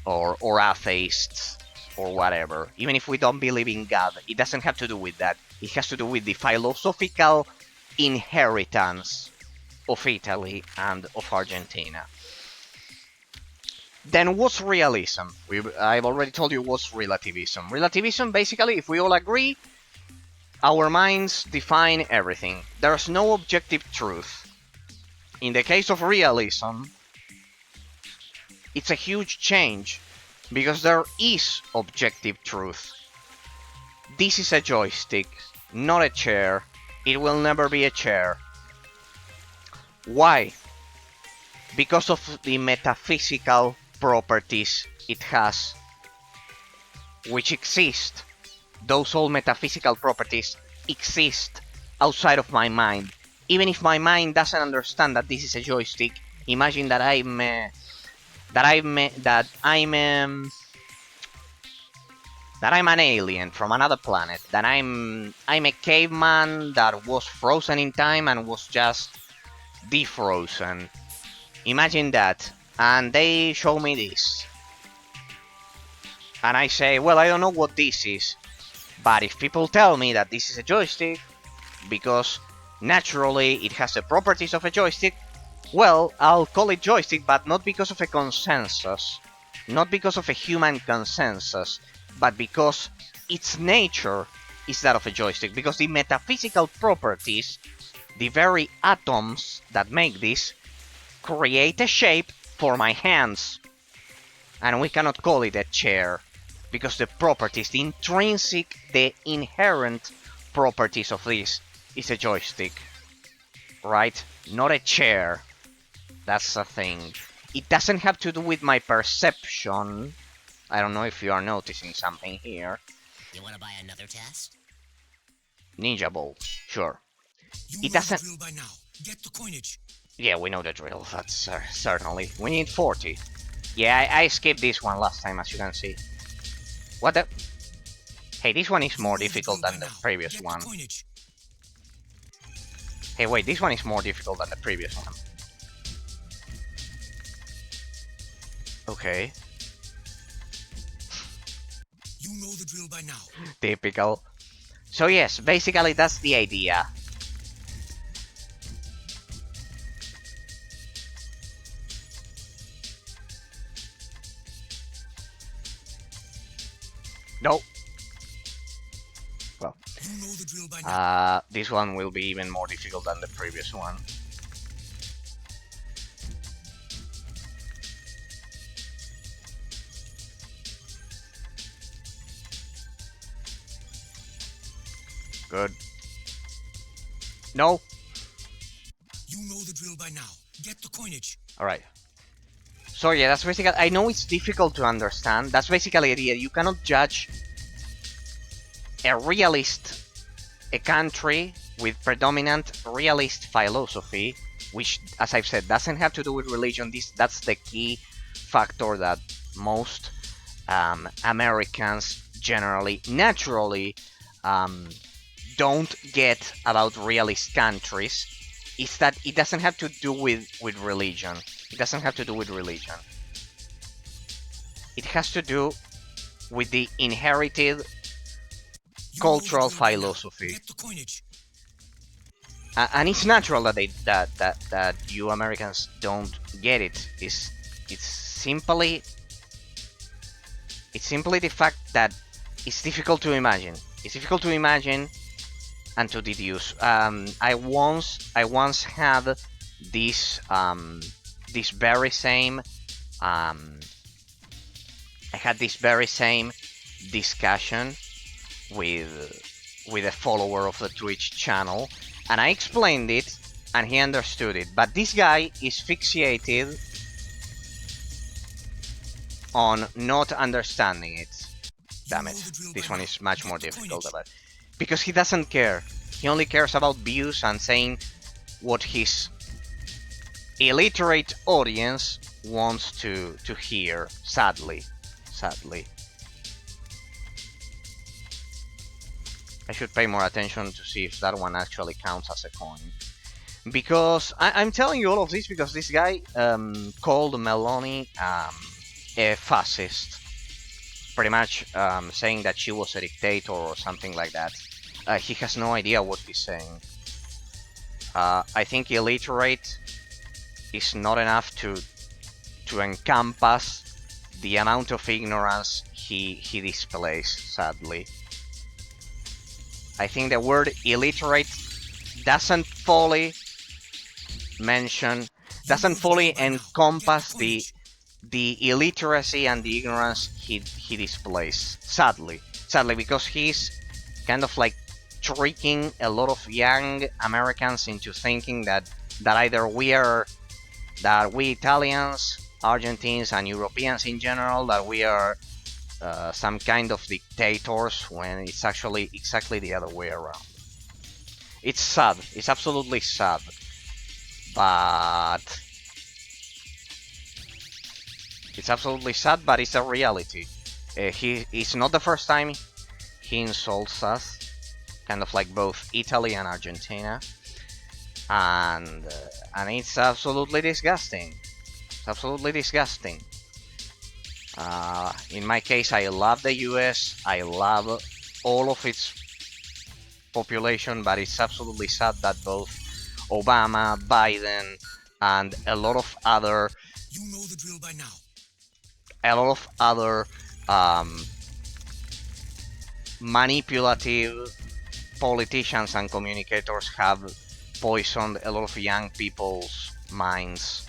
atheists or whatever. Even if we don't believe in God, it doesn't have to do with that. It has to do with the philosophical inheritance of Italy and of Argentina. Then what's realism? I've already told you what's relativism. Relativism, basically, if we all agree, our minds define everything. There's no objective truth. In the case of realism, it's a huge change, because there is objective truth. This is a joystick, not a chair. It will never be a chair. Why? Because of the metaphysical properties it has, which exist. Those all metaphysical properties exist outside of my mind. Even if my mind doesn't understand that this is a joystick, imagine that I'm an alien from another planet. That I'm a caveman that was frozen in time and was just defrozen. Imagine that, and they show me this, and I say, well, I don't know what this is. But if people tell me that this is a joystick, because naturally it has the properties of a joystick, well, I'll call it joystick, but not because of a consensus. Not because of a human consensus, but because its nature is that of a joystick. Because the metaphysical properties, the very atoms that make this, create a shape for my hands. And we cannot call it a chair, because the properties, the intrinsic, the inherent properties of this is a joystick, right? Not a chair. That's the thing. It doesn't have to do with my perception. I don't know if you are noticing something here. You want to buy another test? Ninja Ball, sure. You It know doesn't. the drill by now. Get the coinage. Yeah, we know the drill. That's certainly. We need 40. Yeah, I skipped this one last time, as you can see. What the? Hey, this one is more difficult than the previous one. Hey, wait, this one is more difficult than the previous one. Okay. You know the drill by now. Typical. So yes, basically that's the idea. No. Well, You know the drill by now. this one will be even more difficult than the previous one. Good. No. You know the drill by now. Get the coinage. Alright. So yeah, that's basically... I know it's difficult to understand. That's basically the idea. You cannot judge a realist, a country, with predominant realist philosophy, which, as I've said, doesn't have to do with religion. That's the key factor that most Americans generally, naturally, don't get about realist countries, is that it doesn't have to do with religion. It doesn't have to do with religion. It has to do with the inherited cultural philosophy. And it's natural that you Americans don't get it. It's simply the fact that it's difficult to imagine. It's difficult to imagine and to deduce. I once had this this very same I had this very same discussion with a follower of the Twitch channel, and I explained it, and he understood it. But this guy is fixated on not understanding it. Damn it, this one is much more difficult about it. Because he doesn't care. He only cares about views and saying what his illiterate audience wants to hear, sadly. I should pay more attention to see if that one actually counts as a coin. Because I'm telling you all of this because this guy called Meloni a fascist. Pretty much saying that she was a dictator or something like that. He has no idea what he's saying. I think illiterate is not enough to encompass the amount of ignorance he displays, sadly. I think the word illiterate doesn't fully encompass the illiteracy and the ignorance he displays, sadly, because he's kind of like tricking a lot of young Americans into thinking that either we Italians, Argentines, and Europeans in general, that we are some kind of dictators, when it's actually exactly the other way around. It's sad. It's absolutely sad. But it's a reality. It's not the first time he insults us, kind of like both Italy and Argentina, and it's absolutely disgusting. It's absolutely disgusting. In my case, I love the US. I love all of its population, but it's absolutely sad that both Obama, Biden, and a lot of other manipulative politicians and communicators have poisoned a lot of young people's minds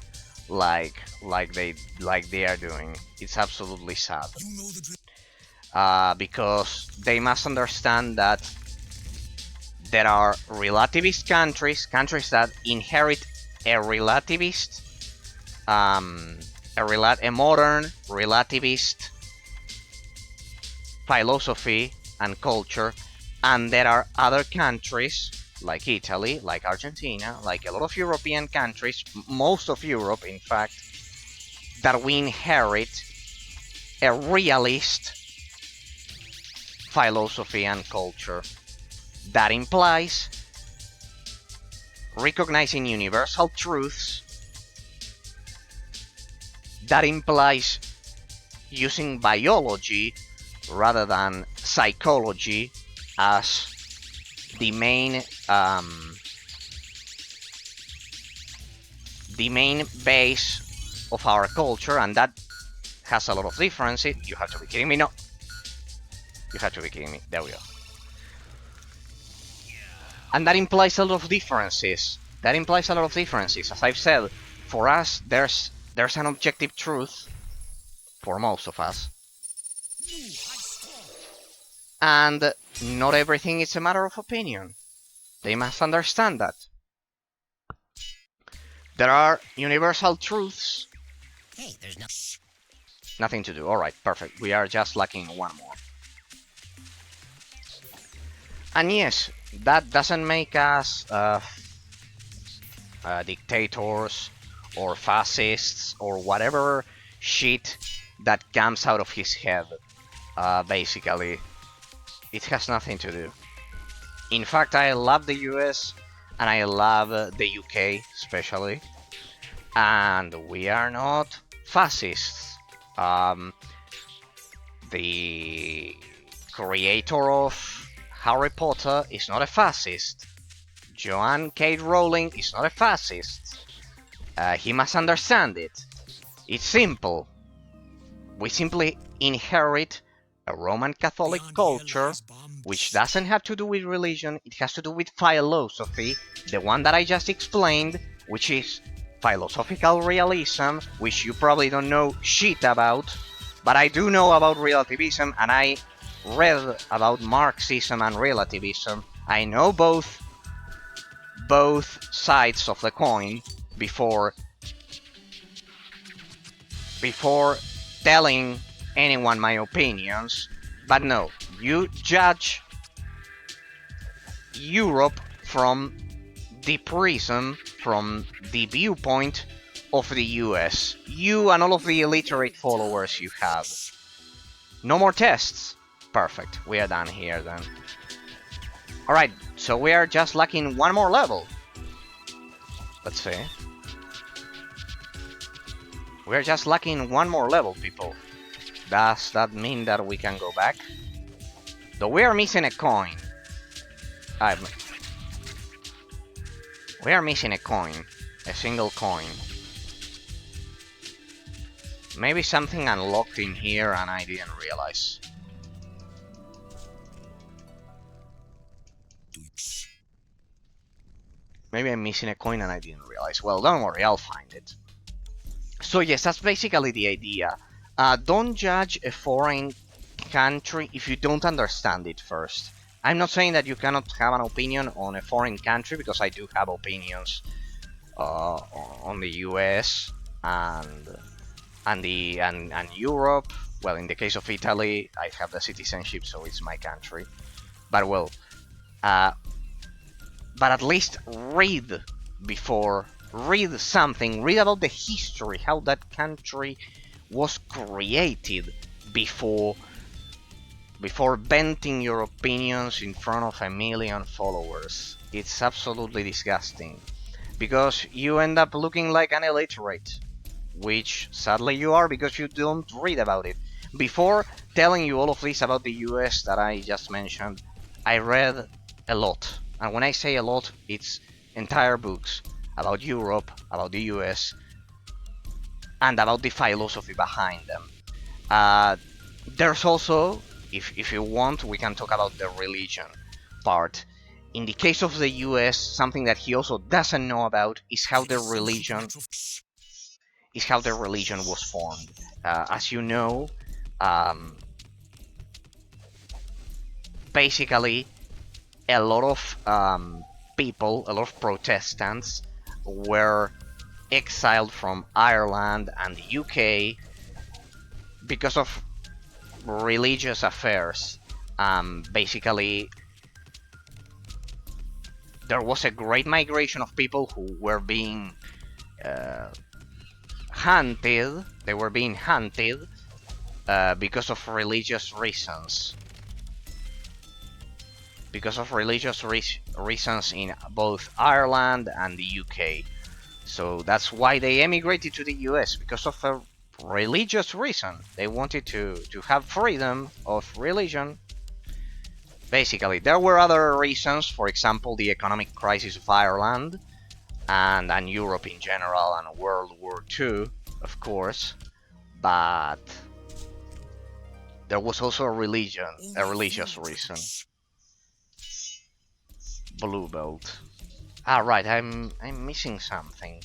like they are doing. It's absolutely sad. Because they must understand that there are relativist countries that inherit a relativist, a modern relativist philosophy and culture, and there are other countries like Italy, like Argentina, like a lot of European countries, most of Europe in fact, that we inherit a realist philosophy and culture that implies recognizing universal truths, that implies using biology rather than psychology as the main base of our culture, and that has a lot of differences. You have to be kidding me. No, you have to be kidding me. There we go. And that implies a lot of differences. As I've said, for us, there's an objective truth for most of us, and not everything is a matter of opinion. They must understand that. There are universal truths. Hey, there's no... Nothing to do. Alright, perfect. We are just lacking one more. And yes, that doesn't make us dictators or fascists or whatever shit that comes out of his head. Basically, it has nothing to do. In fact, I love the US and I love the UK especially, and we are not fascists. Um, the creator of Harry Potter is not a fascist. Joanne K. Rowling is not a fascist. He must understand it. It's simple. We simply inherit a Roman Catholic Beyond here culture, lies bombs. which doesn't have to do with religion, it has to do with philosophy, the one that I just explained, which is philosophical realism, which you probably don't know shit about, but I do know about relativism, and I read about Marxism and relativism. I know both sides of the coin before telling anyone my opinions. But no, you judge Europe from the prism, from the viewpoint of the US. You and all of the illiterate followers you have. No more tests. Perfect, we are done here then. Alright, so we are just lacking one more level. Let's see. We're just lacking one more level, people. Does that mean that we can go back? Though we are missing a coin. We are missing a coin. A single coin. Maybe something unlocked in here and I didn't realize. Maybe I'm missing a coin and I didn't realize. Well, don't worry, I'll find it. So yes, that's basically the idea. Don't judge a foreign country if you don't understand it first. I'm not saying that you cannot have an opinion on a foreign country, because I do have opinions on the US and Europe. Well, in the case of Italy, I have the citizenship, so it's my country. But well, but at least read before. Read something. Read about the history, how that country was created before venting your opinions in front of a million followers. It's absolutely disgusting, because you end up looking like an illiterate, which sadly you are because you don't read about it. Before telling you all of this about the US that I just mentioned, I read a lot, and when I say a lot, it's entire books about Europe, about the US, and about the philosophy behind them. There's also, if you want, we can talk about the religion part. In the case of the US, something that he also doesn't know about is how the religion was formed. As you know, basically, a lot of people, a lot of Protestants, were exiled from Ireland and the UK because of religious affairs. Basically, there was a great migration of people who were being hunted. They were being hunted because of religious reasons. Because of religious reasons in both Ireland and the UK. So that's why they emigrated to the US, because of a religious reason. They wanted to have freedom of religion. Basically, there were other reasons, for example, the economic crisis of Ireland and Europe in general, and World War II, of course. But there was also a religious reason. Blue belt. Ah, right, I'm missing something.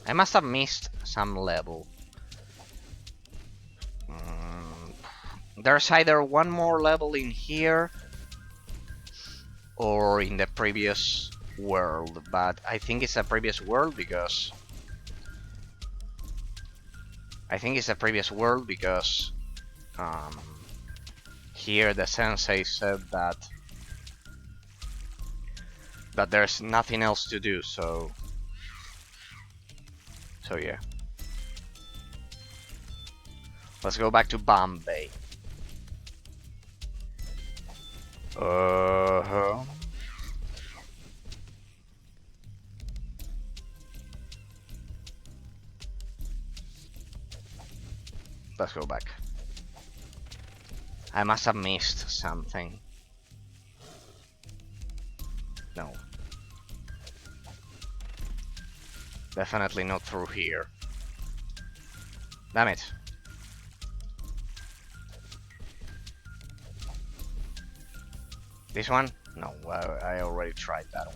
I must have missed some level. There's either one more level in here or in the previous world, but I think it's a previous world because here the sensei said that But there's nothing else to do, so yeah. Let's go back to Bombay. Uh-huh. Let's go back. I must have missed something. No. Definitely not through here. Damn it. This one? No, I already tried that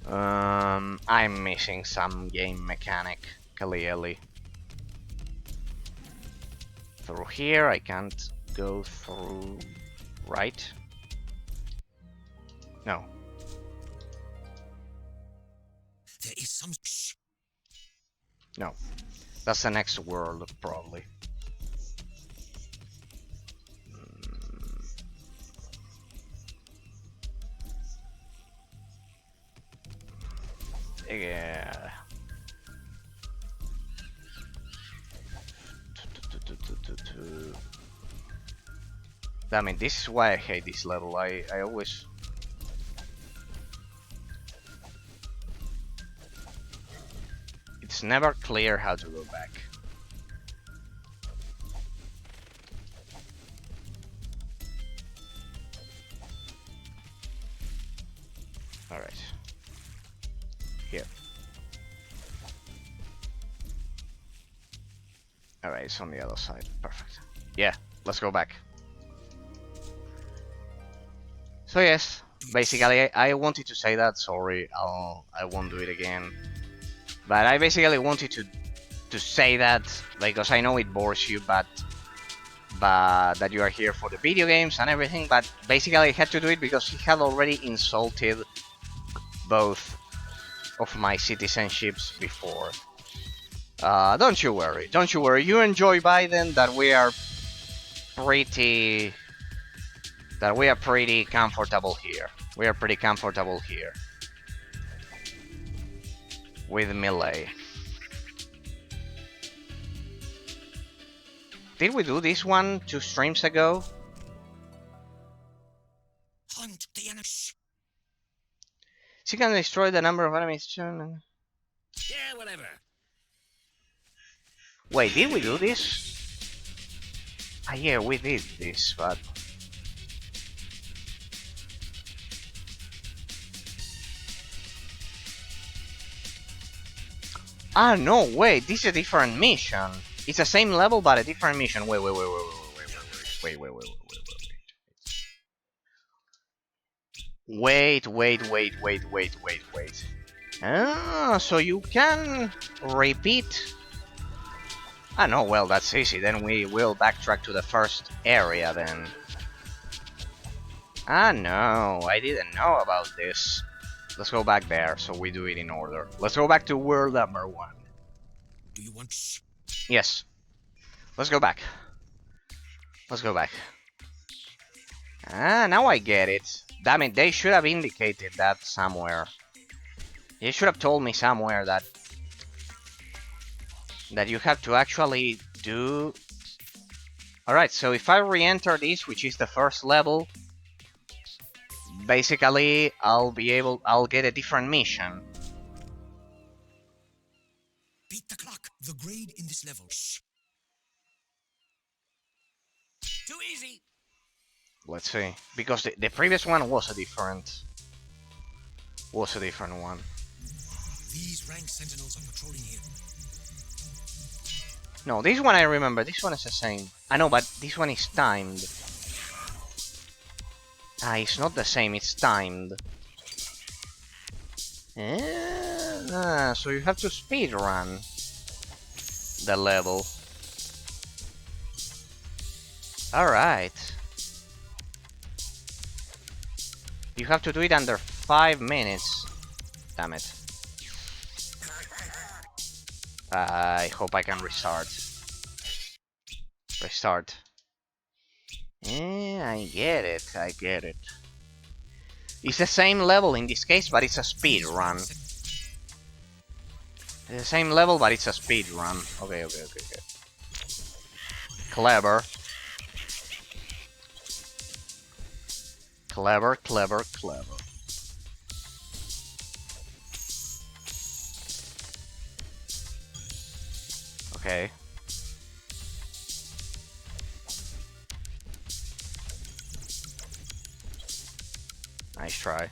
one. I'm missing some game mechanic, clearly. Through here, I can't go through, right? No. There is some. Shh. No. That's the next world, probably. Yeah. I mean, this is why I hate this level. I always... It's never clear how to go back. Alright. Here. Alright, it's on the other side. Perfect. Yeah, let's go back. So yes, basically I wanted to say that, sorry, I won't do it again. But I basically wanted to say that because I know it bores you, but that you are here for the video games and everything, but basically I had to do it because he had already insulted both of my citizenships before. Don't you worry, you enjoy Biden, that we are pretty comfortable here. We are pretty comfortable here with melee. Did we do this one 2 streams ago? Hunt the enemy. She can destroy the number of enemies. Yeah, whatever. Wait, did we do this? Ah, yeah, we did this, but... Ah, no, wait, this is a different mission. It's the same level, but a different mission. Wait. Ah, so you can repeat. Ah, no, well, that's easy. Then we will backtrack to the first area then. Ah, no, I didn't know about this. Let's go back there, so we do it in order. Let's go back to world number 1. Do you want? Shh. Yes. Let's go back. Let's go back. Ah, now I get it. Damn it, they should have indicated that somewhere. They should have told me somewhere that you have to actually do... Alright, so if I re-enter this, which is the first level, basically I'll get a different mission. Beat the clock. The grade in this level. Shh. Too easy. Let's see, because the previous one was a different one. These rank sentinels are patrolling here. No, this one I remember. This one is the same. I know, but this one is timed. Ah, it's not the same. It's timed. So you have to speedrun the level. Alright. You have to do it under 5 minutes. Damn it. I hope I can restart. Restart. Yeah, I get it. It's the same level in this case, but it's a speed run. It's the same level, but it's a speed run. Okay. Clever. Clever. Okay. Nice try.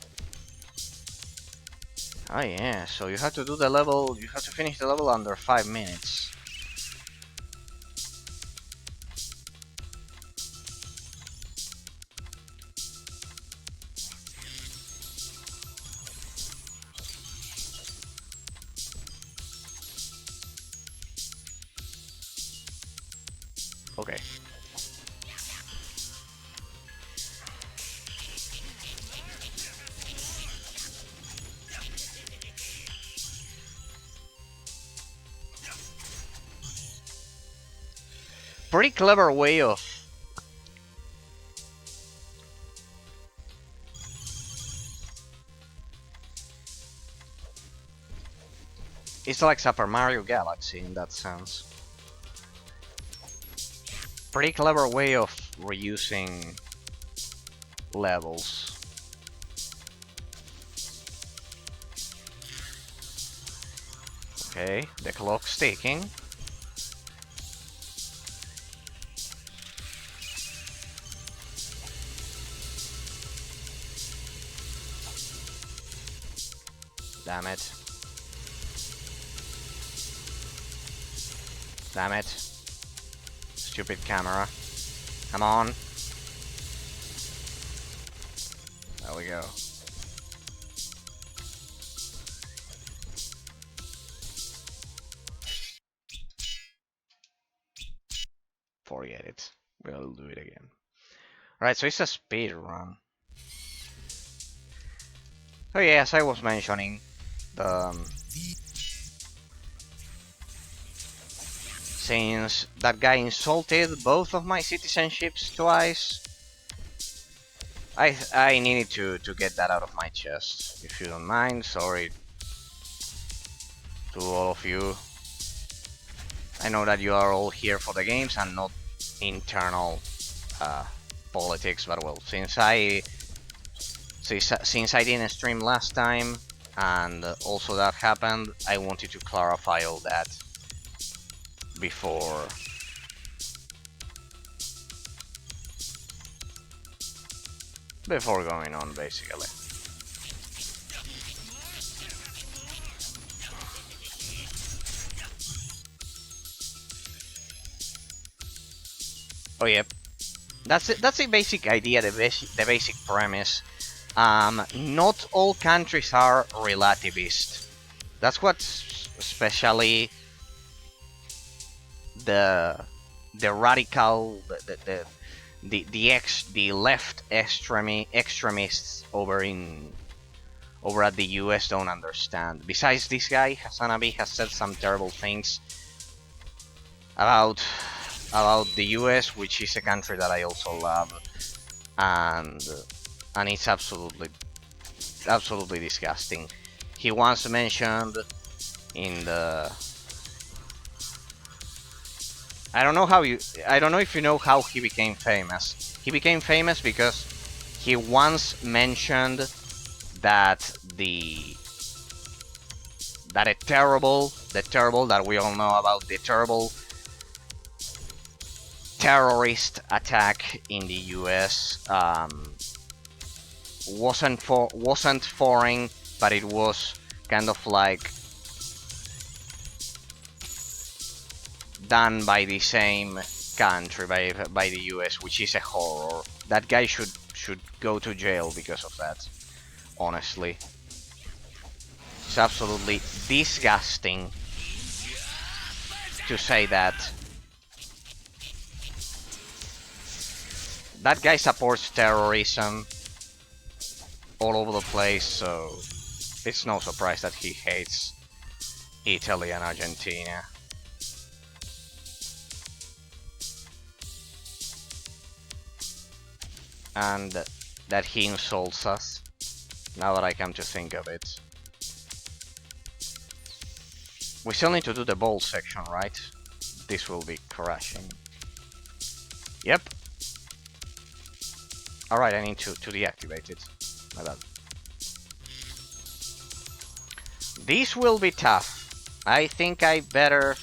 Oh yeah, so you have to do the level, you have to finish the level under 5 minutes. Okay. Pretty clever way of... It's like Super Mario Galaxy in that sense. Pretty clever way of reusing levels. Okay, the clock's ticking. Damn it. Damn it. Stupid camera. Come on. There we go. Forget it. We'll do it again. Right, so it's a speed run. Oh yeah, as I was mentioning, the since that guy insulted both of my citizenships twice, I needed to get that out of my chest. If you don't mind, sorry to all of you. I know that you are all here for the games and not internal politics, but well, since I didn't stream last time and also that happened, I wanted to clarify all that before going on, basically. Oh yep, that's it. That's the basic idea, the basic premise. Not all countries are relativist. That's what especially the radical, the left extremists over at the US don't understand. Besides, this guy Hasanabe has said some terrible things about the US, which is a country that I also love, and it's absolutely disgusting. He once mentioned in the I don't know if you know how he became famous. He became famous because he once mentioned that the terrible that we all know about, the terrible terrorist attack in the US wasn't foreign, but it was kind of like done by the same country, by the US, which is a horror. That guy should go to jail because of that. Honestly, it's absolutely disgusting to say that. That guy supports terrorism all over the place, so it's no surprise that he hates Italy and Argentina. And that he insults us. Now that I come to think of it. We still need to do the ball section, right? This will be crashing. Yep. Alright, I need to deactivate it. My bad. This will be tough. I think I better...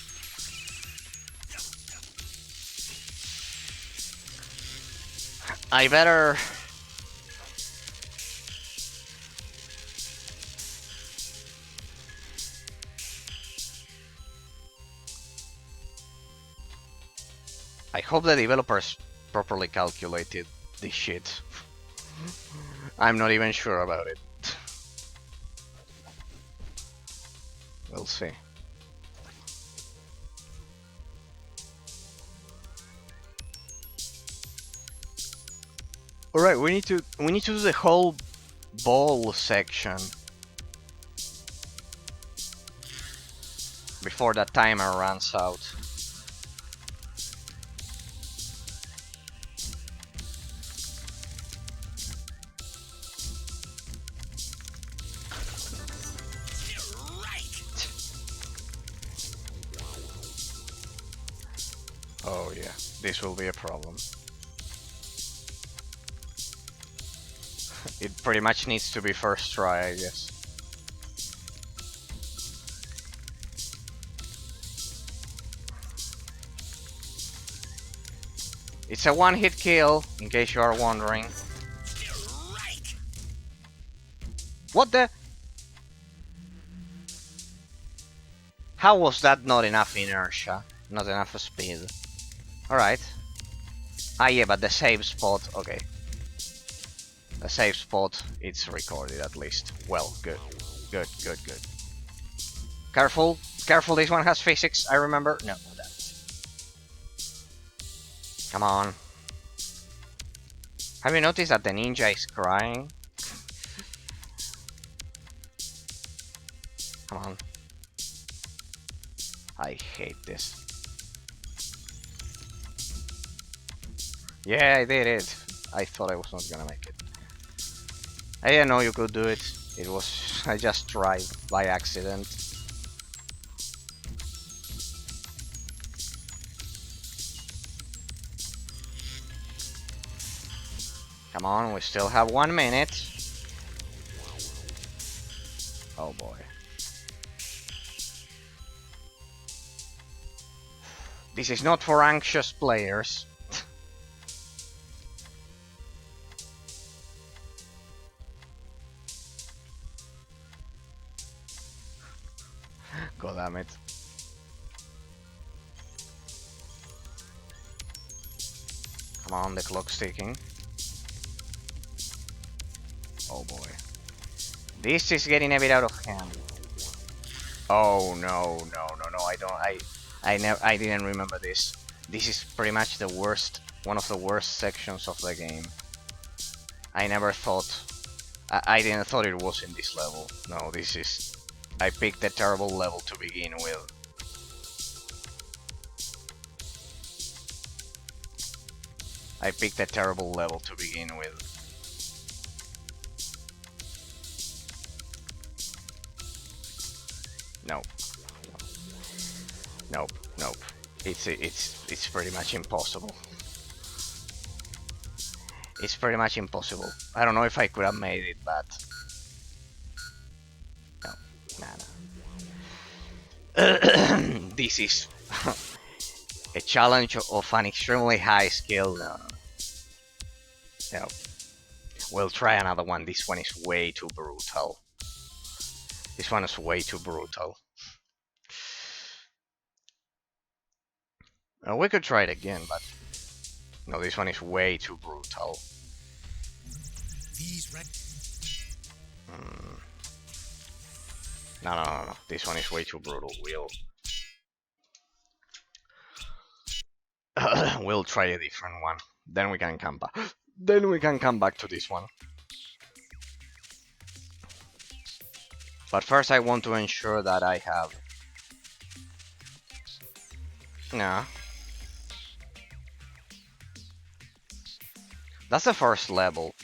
I better... I hope the developers properly calculated this shit. I'm not even sure about it. We'll see. Alright, we need to do the whole ball section before that timer runs out. Oh yeah, this will be a problem. It pretty much needs to be first try, I guess. It's a one-hit kill, in case you are wondering. What the? How was that not enough inertia? Not enough speed? Alright. Ah yeah, but the save spot, okay. The save spot, it's recorded at least. Well, good. Good, good, good. Careful, careful, this one has physics, I remember. No, not that. Come on. Have you noticed that the ninja is crying? Come on. I hate this. Yeah, I did it. I thought I was not gonna make it. I didn't know you could do it. It was... I just tried by accident. Come on, we still have 1 minute. Oh boy. This is not for anxious players. God damn it. Come on, the clock's ticking. Oh boy. This is getting a bit out of hand. Oh no, no, no, no, I didn't remember this. This is pretty much the worst, one of the worst sections of the game. I never thought, I didn't thought it was in this level. No, this is, I picked a terrible level to begin with. I picked a terrible level to begin with. Nope. Nope. Nope. It's pretty much impossible. It's pretty much impossible. I don't know if I could have made it, but no, nah. This is a challenge of an extremely high skill. No, no. We'll try another one. This one is way too brutal. This one is way too brutal. We could try it again, but no, this one is way too brutal. No, no, no, no. This one is way too brutal. We'll try a different one. Then we can come back. Then we can come back to this one. But first, I want to ensure that I have. No. That's the first level.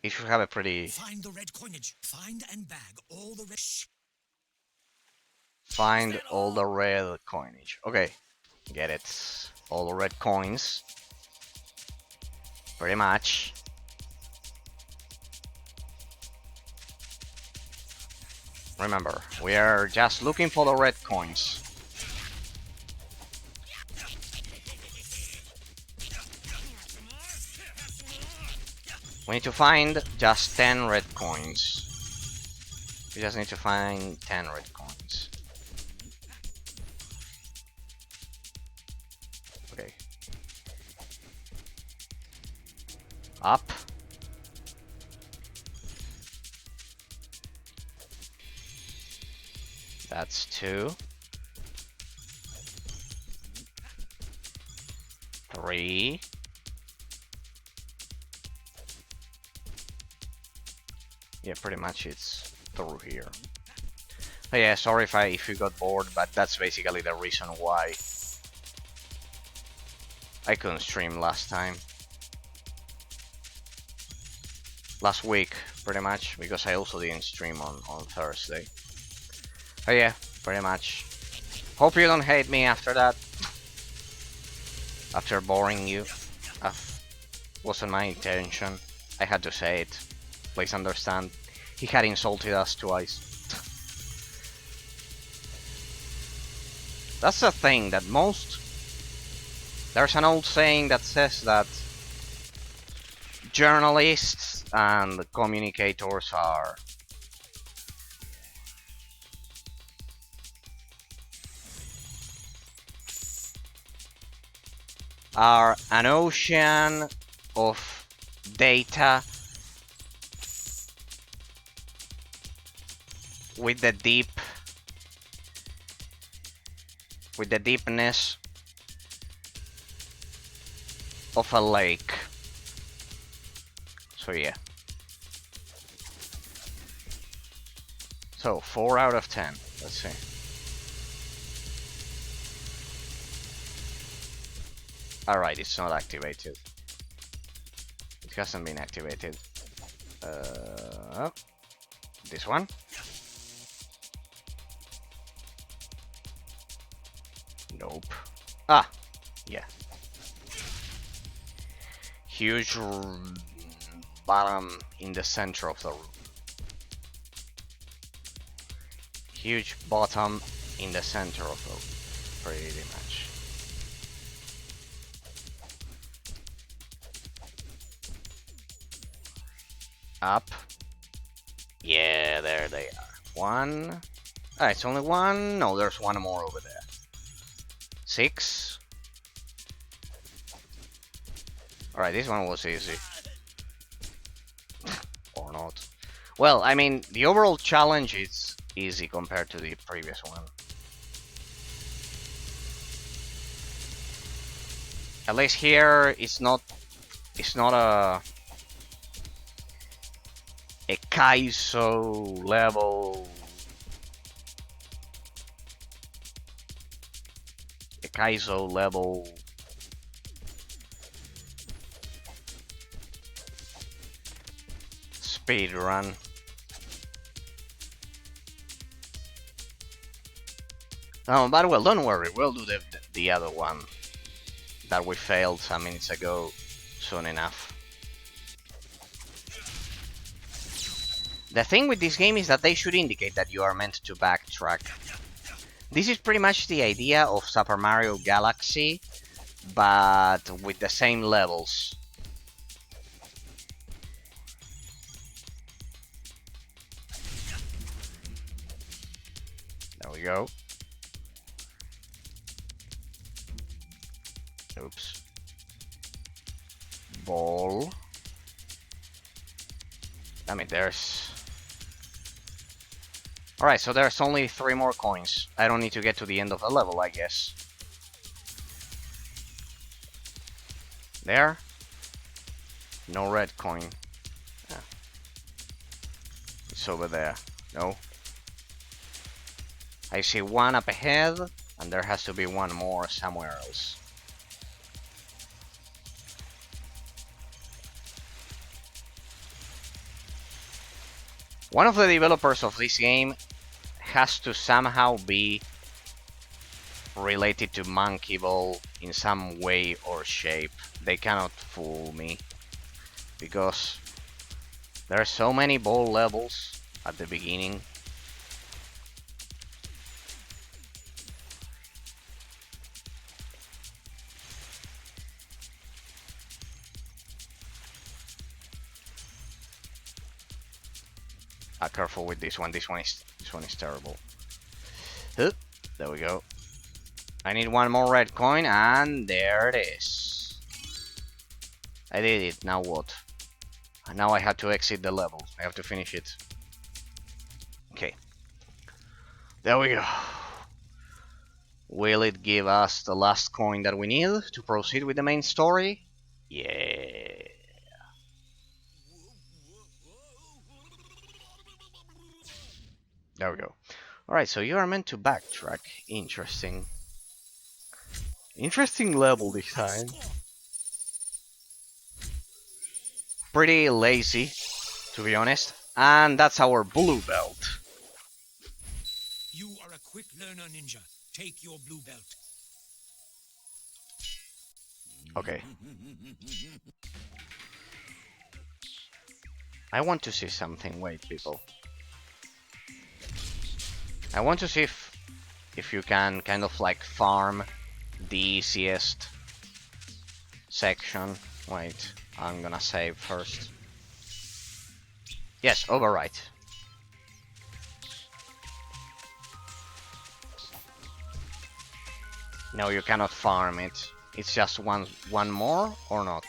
He should have a pretty... Find the red coinage. Find and bag all the red... Find all the red coinage. Okay, get it. All the red coins. Pretty much. Remember, we are just looking for the red coins. We need to find just 10 red coins. We just need to find 10 red coins. Okay. Up. That's 2. 3. Yeah, pretty much it's through here. Oh yeah, sorry if you got bored, but that's basically the reason why I couldn't stream last time. Last week, pretty much, because I also didn't stream on Thursday. Oh yeah, pretty much. Hope you don't hate me after that. After boring you. Wasn't my intention. I had to say it. Please understand. He had insulted us twice. That's the thing that most... There's an old saying that says that journalists and communicators are an ocean of data with the deepness of a lake. So yeah. So 4 out of 10. Let's see. Alright, it's not activated. It hasn't been activated. This one? Nope. Ah, yeah. Huge bottom in the center of the room. Huge bottom in the center of the room. Pretty much. Up. Yeah, there they are. One. Ah, it's only one? No, there's one more over there. 6. Alright, this one was easy. Or not. Well, I mean, the overall challenge is easy compared to the previous one. At least here, it's not a Kaizo level. A Kaizo level. Speedrun. Oh, but well, don't worry, we'll do the other one that we failed some minutes ago soon enough. The thing with this game is that they should indicate that you are meant to backtrack. This is pretty much the idea of Super Mario Galaxy, but with the same levels. There we go. Oops. Ball. I mean, there's... Alright, so there's only 3 more coins. I don't need to get to the end of the level, I guess. There. No red coin. Yeah. It's over there. No. I see one up ahead, and there has to be one more somewhere else. One of the developers of this game has to somehow be related to Monkey Ball in some way or shape. They cannot fool me, because there are so many ball levels at the beginning. Careful with this one. This one is terrible. There we go. I need one more red coin, and there it is. I did it. Now what? Now I have to exit the level. I have to finish it. Okay. There we go. Will it give us the last coin that we need to proceed with the main story? Yeah. There we go. Alright, so you are meant to backtrack. Interesting. Interesting level design. Pretty lazy, to be honest. And that's our blue belt. You are a quick learner, ninja. Take your blue belt. Okay. I want to see something. Wait, people. I want to see if you can kind of like farm the easiest section. Wait, I'm gonna save first. Yes, overwrite. No, you cannot farm it. It's just one more or not.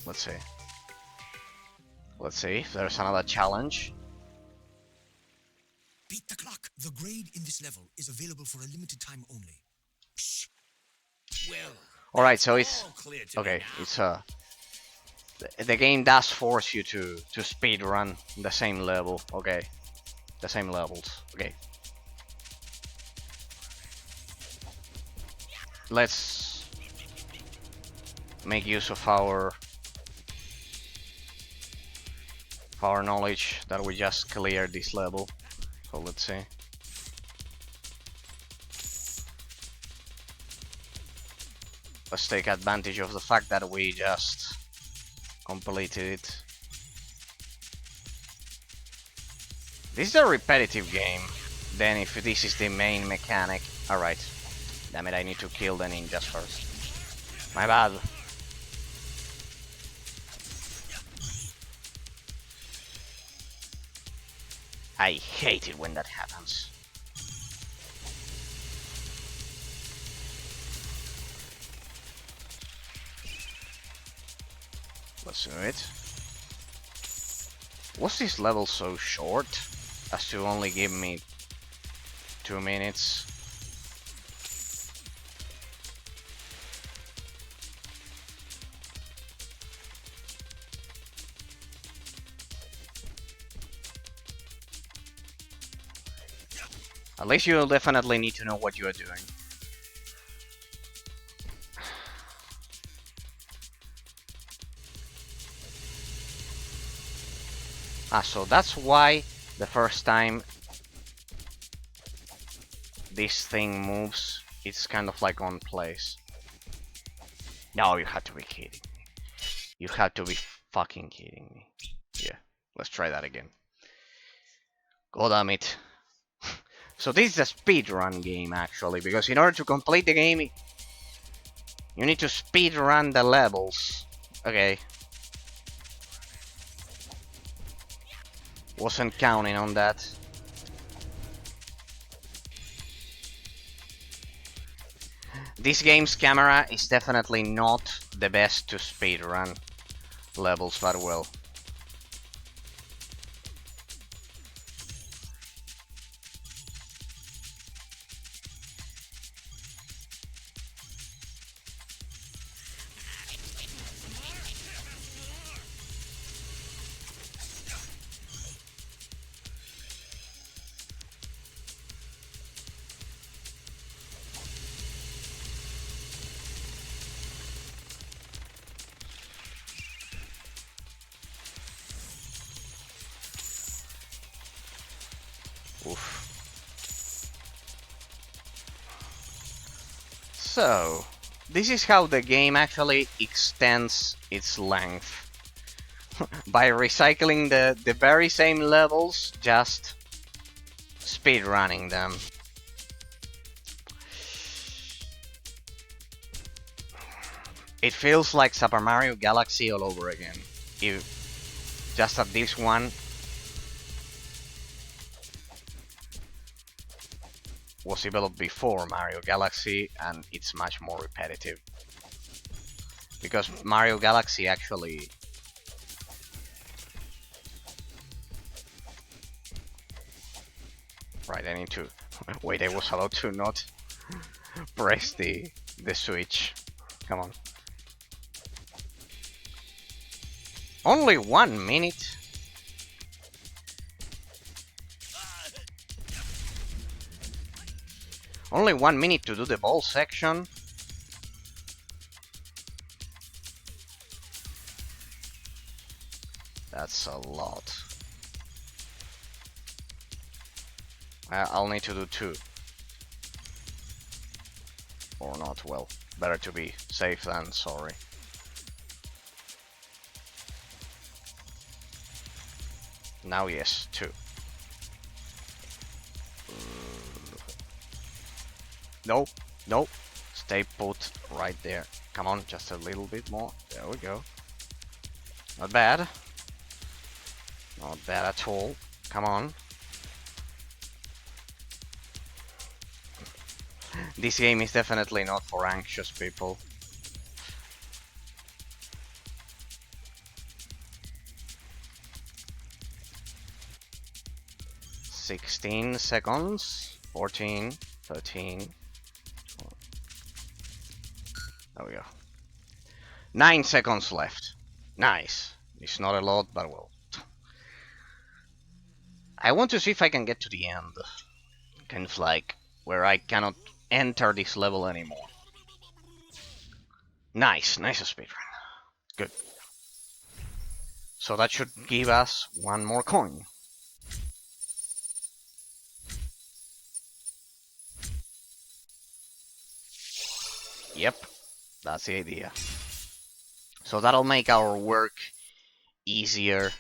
Let's see. Let's see if there's another challenge. Beat the clock. The grade in this level is available for a limited time only. Shh. Well. Alright, so it's all clear to me okay. now. It's the game does force you to speed run the same level. Okay, the same levels. Okay. Let's make use of our knowledge that we just cleared this level. So let's see. Let's take advantage of the fact that we just completed it. This is a repetitive game. Then if this is the main mechanic. Alright. Damn it, I need to kill the ninjas first. My bad. I hate it when that happens. Let's do it. Was this level so short as to only give me 2 minutes? At least you'll definitely need to know what you are doing. So that's why the first time this thing moves, it's kind of like on place. No, you have to be kidding me. You have to be fucking kidding me. Yeah, let's try that again. God damn it. So this is a speedrun game actually, because in order to complete the game, you need to speedrun the levels. Okay. Wasn't counting on that. This game's camera is definitely not the best to speedrun levels that well. So, this is how the game actually extends its length. By recycling the very same levels, just speedrunning them. It feels like Super Mario Galaxy all over again. Just that this one was developed before Mario Galaxy, and it's much more repetitive. Because Mario Galaxy actually... Right, I need to... Wait, I was allowed to not press the switch. Come on. Only 1 minute? Only 1 minute to do the ball section? That's a lot. I'll need to do 2. Or not, well, better to be safe than sorry. Now yes, 2. Nope, nope. Stay put right there. Come on, just a little bit more. There we go. Not bad. Not bad at all. Come on. This game is definitely not for anxious people. $16 seconds. 14, 13. There we go. 9 seconds left. Nice. It's not a lot, but well. I want to see if I can get to the end. Kind of like where I cannot enter this level anymore. Nice, nice speedrun. Good. So that should give us 1 more coin. Yep, that's the idea. So that'll make our work easier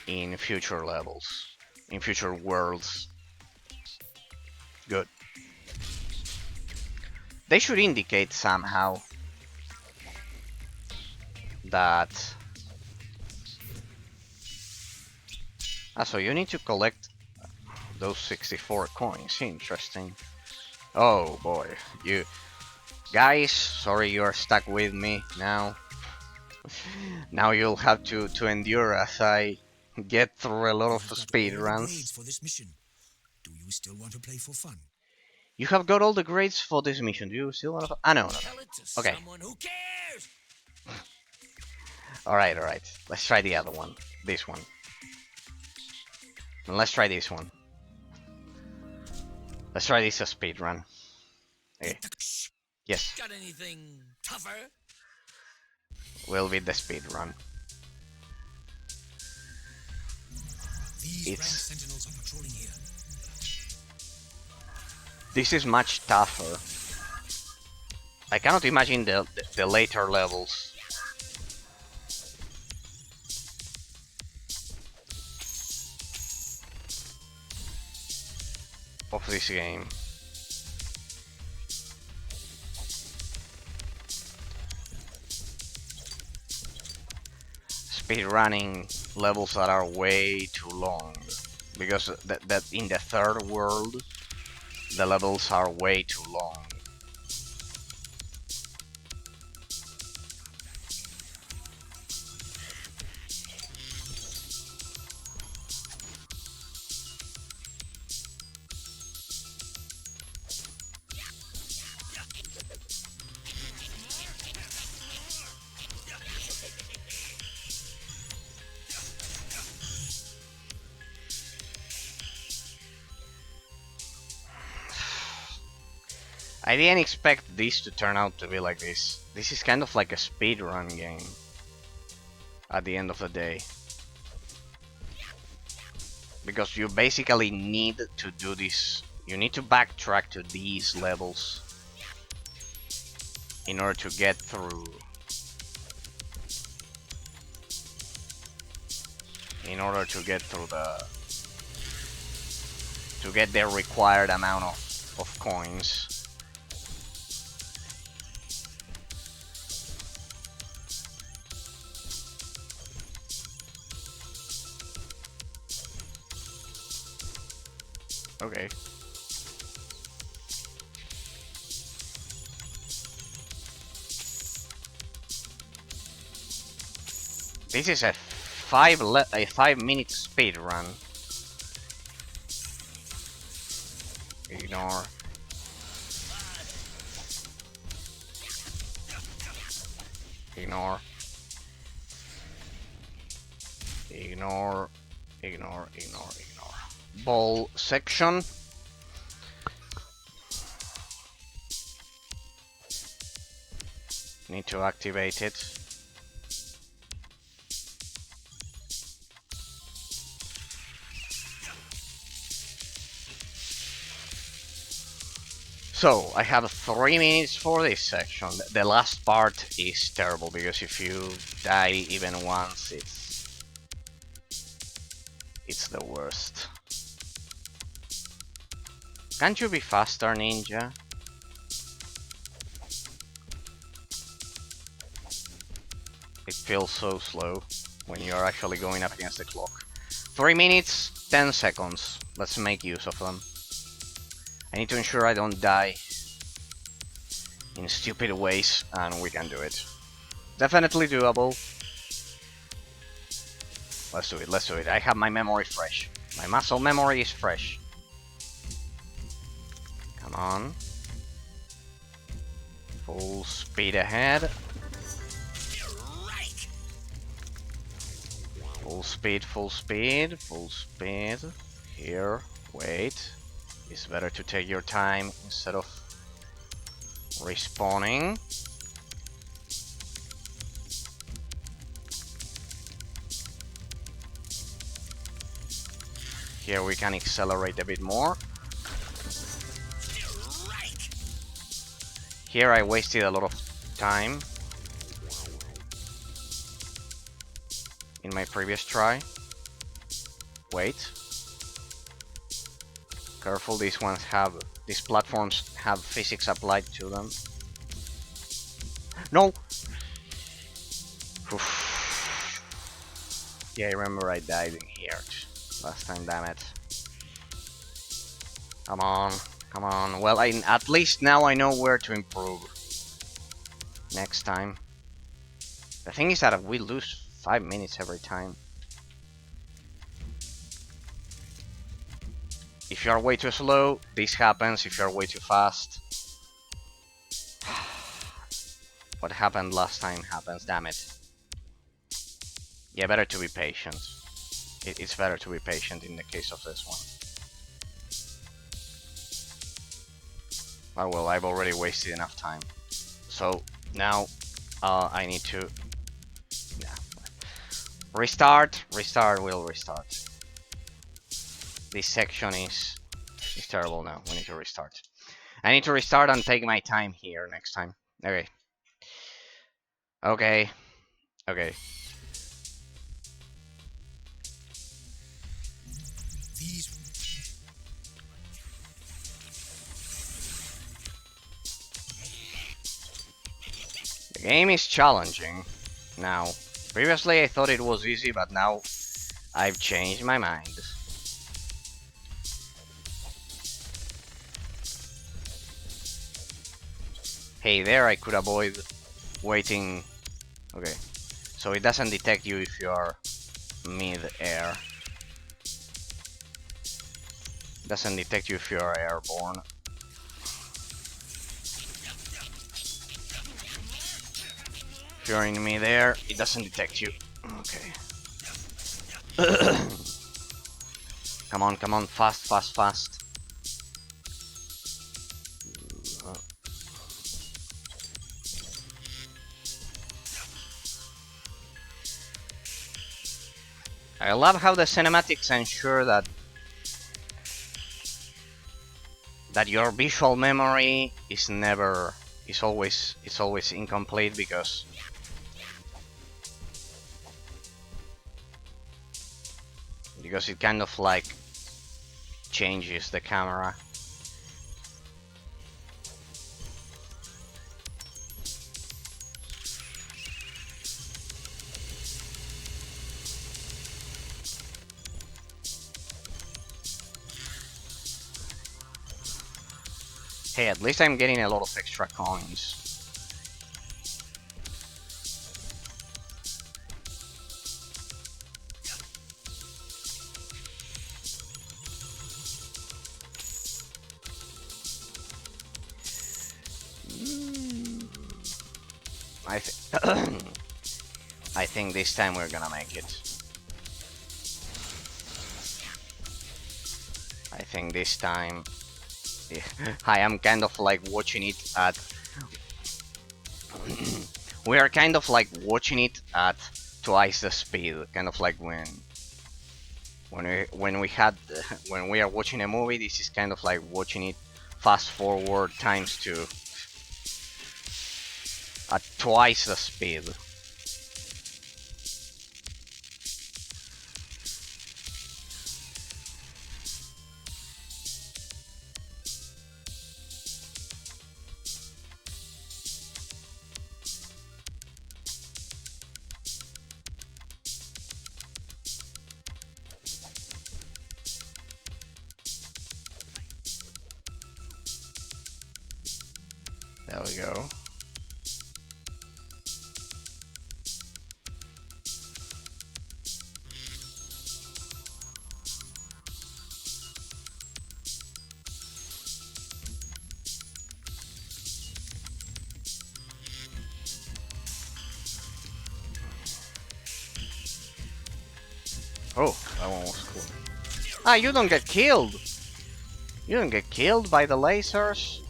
in future levels, in future worlds. Good. They should indicate somehow that... so you need to collect those 64 coins. Interesting. Oh boy, you... Guys, sorry you are stuck with me now. Now you'll have to endure as I get through a lot of speed runs. For this mission. Do you still want to play for fun? You have got all the grades for this mission. Do you still want to? Ah, no. Okay. Who cares? Alright, alright. Let's try the other one. This one. And let's try this one. Let's try this as speed run. Okay. Yes. Got anything tougher? Will be the speed run. These sentinels are patrolling here. This is much tougher. I cannot imagine the later levels. Of this game. Speedrunning levels that are way too long, because that in the third world the levels are way too long. I didn't expect this to turn out to be like this. This is kind of like a speedrun game at the end of the day. Because you basically need to do this. You need to backtrack to these levels in order to get through. In order to get through to get the required amount of coins. Okay. This is a 5-minute speed run. Ignore. Ignore. Ignore. Ignore. Ignore. Ignore. Ball section. Need to activate it. So, I have 3 minutes for this section. The last part is terrible because if you die even once, it's the worst. Can't you be faster, ninja? It feels so slow when you're actually going up against the clock. 3 minutes, 10 seconds. Let's make use of them. I need to ensure I don't die in stupid ways, and we can do it. Definitely doable. Let's do it, let's do it. I have my memory fresh. My muscle memory is fresh. Come on. Full speed ahead. Full speed, full speed, full speed. Here, wait. It's better to take your time instead of respawning. Here we can accelerate a bit more. Here I wasted a lot of time in my previous try. Wait. Careful, these platforms have physics applied to them. No! Oof. Yeah, I remember I died in here last time, damn it. Come on, come on. Well, at least now I know where to improve next time. The thing is that we lose 5 minutes every time. If you are way too slow, this happens. If you are way too fast, what happened last time happens, damn it. Yeah, better to be patient. It's better to be patient in the case of this one. Oh well, I've already wasted enough time. So now I need to restart. We'll restart. This section is terrible now. We need to restart. I need to restart and take my time here next time. Okay. Okay. Okay. The game is challenging now. Previously I thought it was easy, but now I've changed my mind. Hey, there I could avoid waiting. Okay, so it doesn't detect you if you are mid-air. Doesn't detect you if you are airborne. If you're in mid-air, it doesn't detect you. Okay. Come on, come on, fast, fast, fast. I love how the cinematics ensure that your visual memory is never it's always incomplete because it kind of like changes the camera. Hey, at least I'm getting a lot of extra coins. I think this time we're gonna make it. I think this time I am kind of like watching it at we are kind of like watching it at twice the speed, kind of like when we are watching a movie. This is kind of like watching it fast forward times 2 at twice the speed. There we go. Oh, that one was cool. Ah, you don't get killed! You don't get killed by the lasers?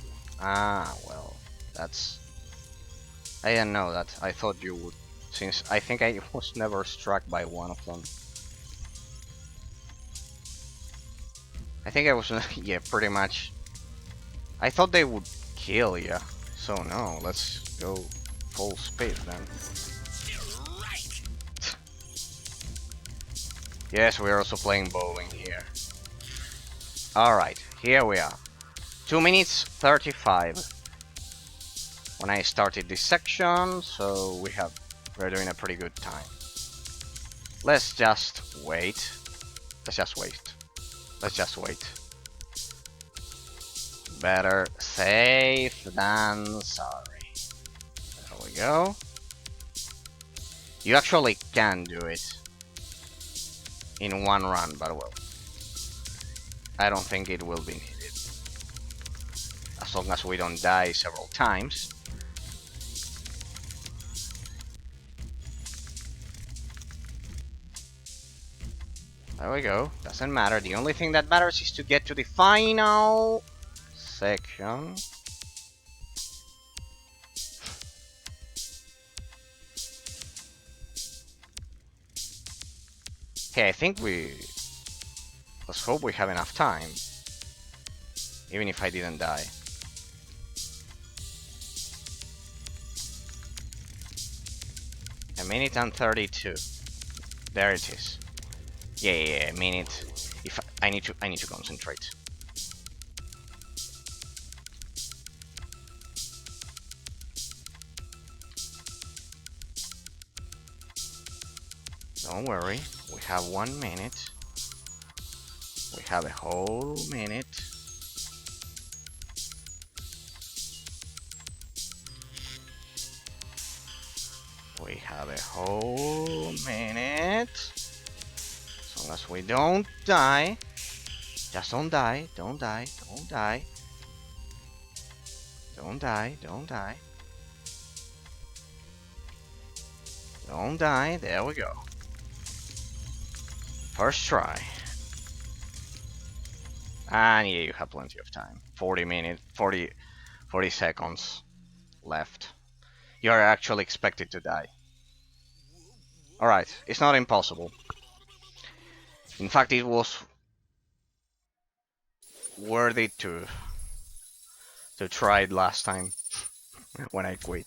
Ah, well, that's... I didn't know that. I thought you would, since I think I was never struck by one of them. I think I was, yeah, pretty much. I thought they would kill you. So no, let's go full speed then. Yes, we're also playing bowling here. Alright, here we are. 2 minutes 35 when I started this section, so we're doing a pretty good time. Let's just wait. Let's just wait. Let's just wait. Better safe than sorry. There we go. You actually can do it in one run, but well, I don't think it will be needed. As long as we don't die several times. There we go. Doesn't matter. The only thing that matters is to get to the final section. Okay, I think let's hope we have enough time. Even if I didn't die. A minute and 32. There it is. Yeah, a minute. If I need to concentrate. Don't worry, we have 1 minute. We have a whole minute. We have a whole minute. As long as we don't die. Just don't die, don't die, don't die. Don't die, don't die. Don't die, there we go. First try. And yeah, you have plenty of time. 40 seconds left. You are actually expected to die. Alright, it's not impossible. In fact, it was worthy to try it last time. when I quit.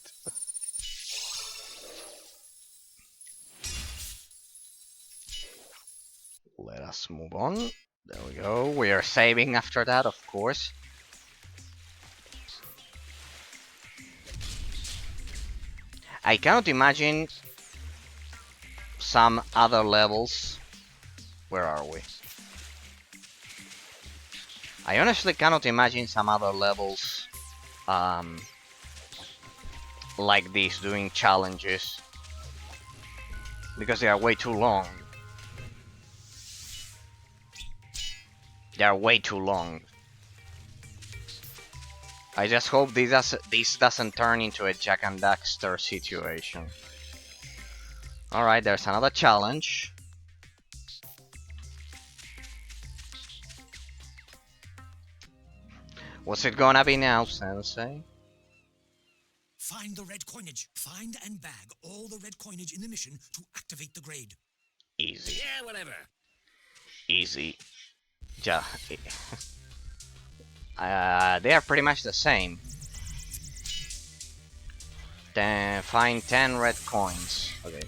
Let us move on. There we go. We are saving after that, of course. I cannot imagine some other levels. Where are we? I honestly cannot imagine some other levels like this doing challenges because they are way too long. They are way too long. I just hope this doesn't turn into a Jack and Daxter situation. Alright, there's another challenge. What's it gonna be now, Sensei? Find the red coinage. Find and bag all the red coinage in the mission to activate the grade. Easy. Yeah, whatever. Easy. Ja. They are pretty much the same. Then find 10 red coins. Okay.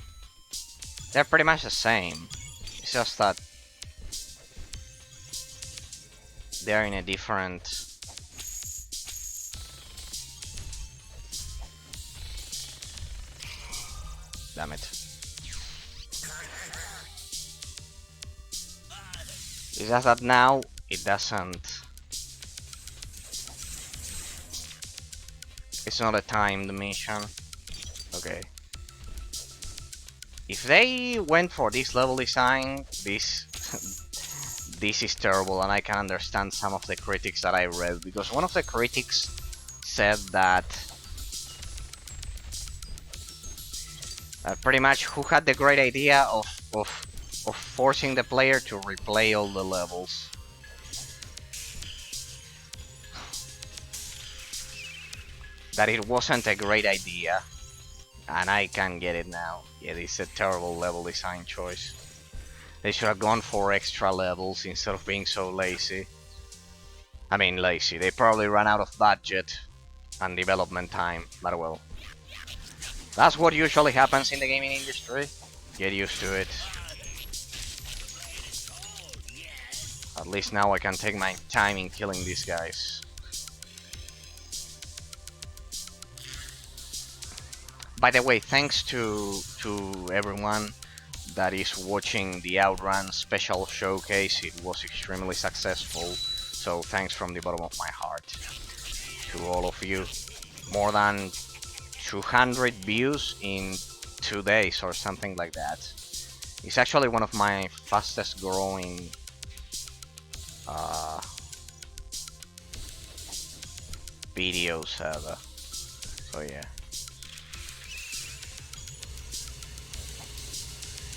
They're pretty much the same. It's just that they're in a different... Damn it. It's just that now it doesn't... It's not a timed mission. Okay. If they went for this level design, this this is terrible, and I can understand some of the critics that I read, because one of the critics said that pretty much who had the great idea of forcing the player to replay all the levels. That it wasn't a great idea, and I can get it now. Yeah, it's a terrible level design choice. They should have gone for extra levels instead of being so lazy. I mean lazy, they probably ran out of budget and development time, but well. That's what usually happens in the gaming industry. Get used to it. At least now I can take my time in killing these guys. By the way, thanks to everyone that is watching the Outrun special showcase. It was extremely successful, so thanks from the bottom of my heart to all of you. More than 200 views in 2 days or something like that. It's actually one of my fastest growing videos ever. So yeah.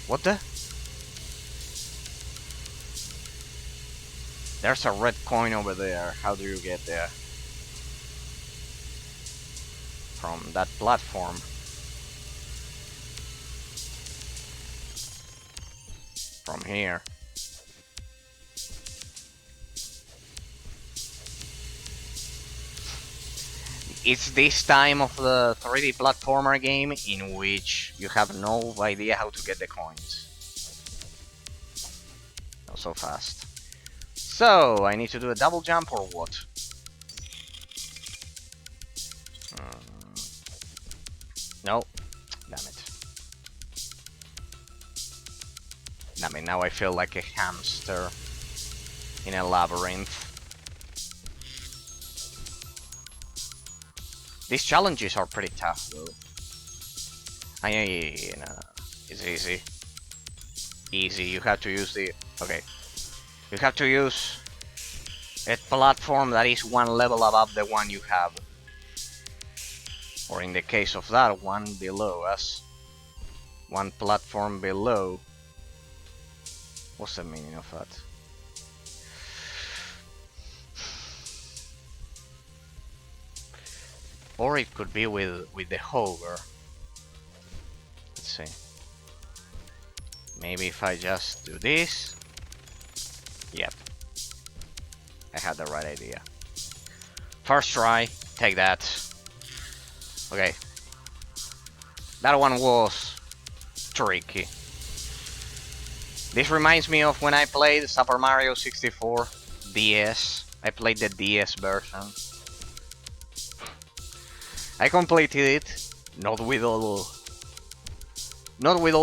What the? There's a red coin over there. How do you get there? From that platform. From here. It's this time of the 3D platformer game in which you have no idea how to get the coins. Not so fast. So, I need to do a double jump or what? No. Damn it. Damn it, now I feel like a hamster in a labyrinth. These challenges are pretty tough though. No. It's easy. Easy, you have to use the... Okay. You have to use a platform that is one level above the one you have. Or in the case of that, one below us. One platform below. What's the meaning of that? Or it could be with the hover. Let's see. Maybe if I just do this. Yep. I had the right idea. First try, take that. Okay. That one was tricky. This reminds me of when I played Super Mario 64 DS. I played the DS version. I completed it, not with all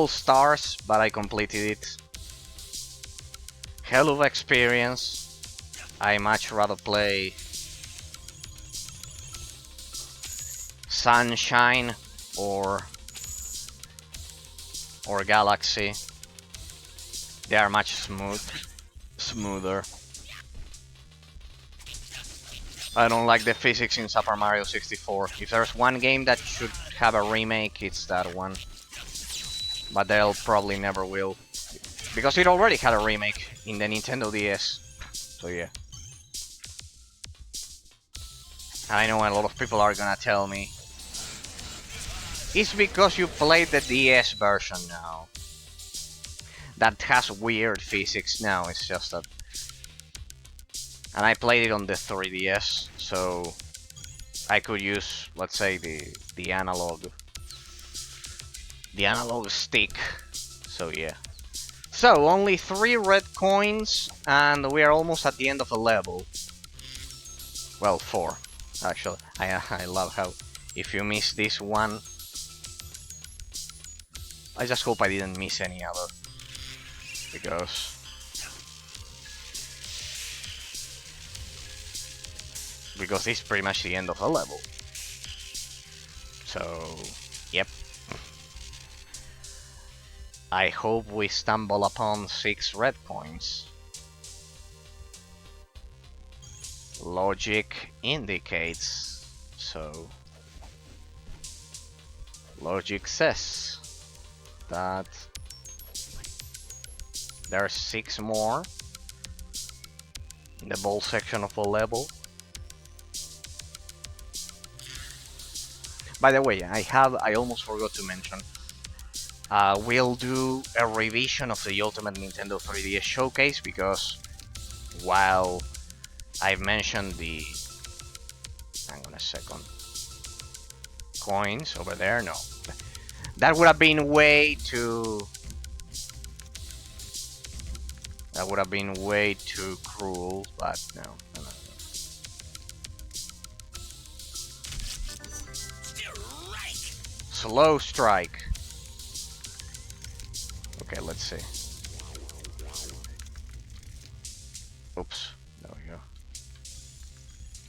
stars, but I completed it. Hell of experience. I much rather play Sunshine or Galaxy. They are much smoother. I don't like the physics in Super Mario 64. If there's one game that should have a remake, it's that one. But they'll probably never will. Because it already had a remake in the Nintendo DS. So yeah. And I know a lot of people are gonna tell me, it's because you played the DS version now. That has weird physics now, it's just that... And I played it on the 3DS, so I could use, let's say, the analog stick. So yeah. So only 3 red coins, and we are almost at the end of the level. Well, 4, actually. I love how if you miss this one, I just hope I didn't miss any other, because this is pretty much the end of the level. So, yep. I hope we stumble upon 6 red coins. Logic indicates so. Logic says that there are 6 more in the ball section of the level. By the way, I almost forgot to mention, we'll do a revision of the Ultimate Nintendo 3DS Showcase, because while I've mentioned the... hang on a second. Coins over there? No. That would have been way too... that would have been way too cruel, but no. Slow strike. Okay, let's see. Oops, there we go.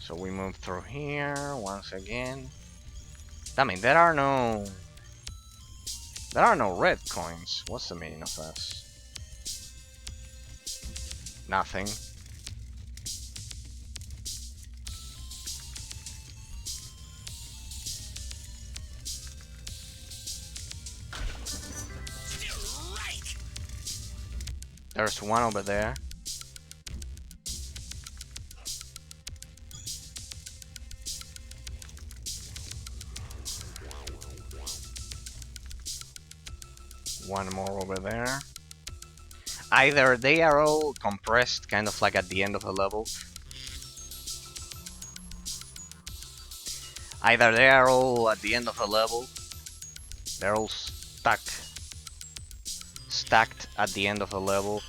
So we move through here once again. I mean, there are no red coins. What's the meaning of this? Nothing. There's one over there. One more over there. Either they are all compressed, kind of like at the end of the level. Either they are all at the end of the level. They're all stacked at the end of the level.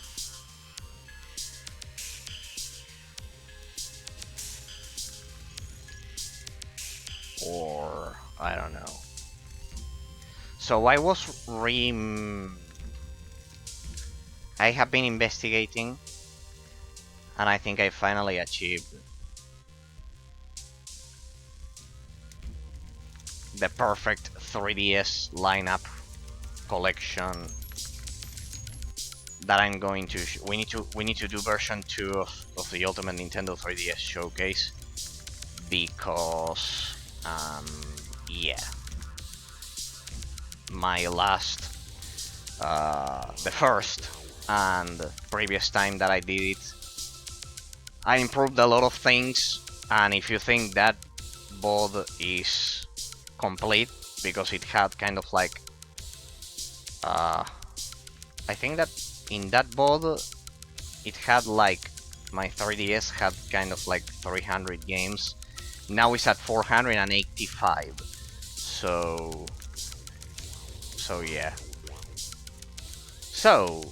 Or I don't know. So I have been investigating, and I think I finally achieved the perfect 3DS lineup collection that I'm going to. We need to do version 2 of the Ultimate Nintendo 3DS Showcase, because yeah, my last the first and previous time that I did it, I improved a lot of things, and if you think that board is complete, because it had kind of like I think that in that board it had like, my 3DS had kind of like 300 games. Now it's at 485. So yeah. So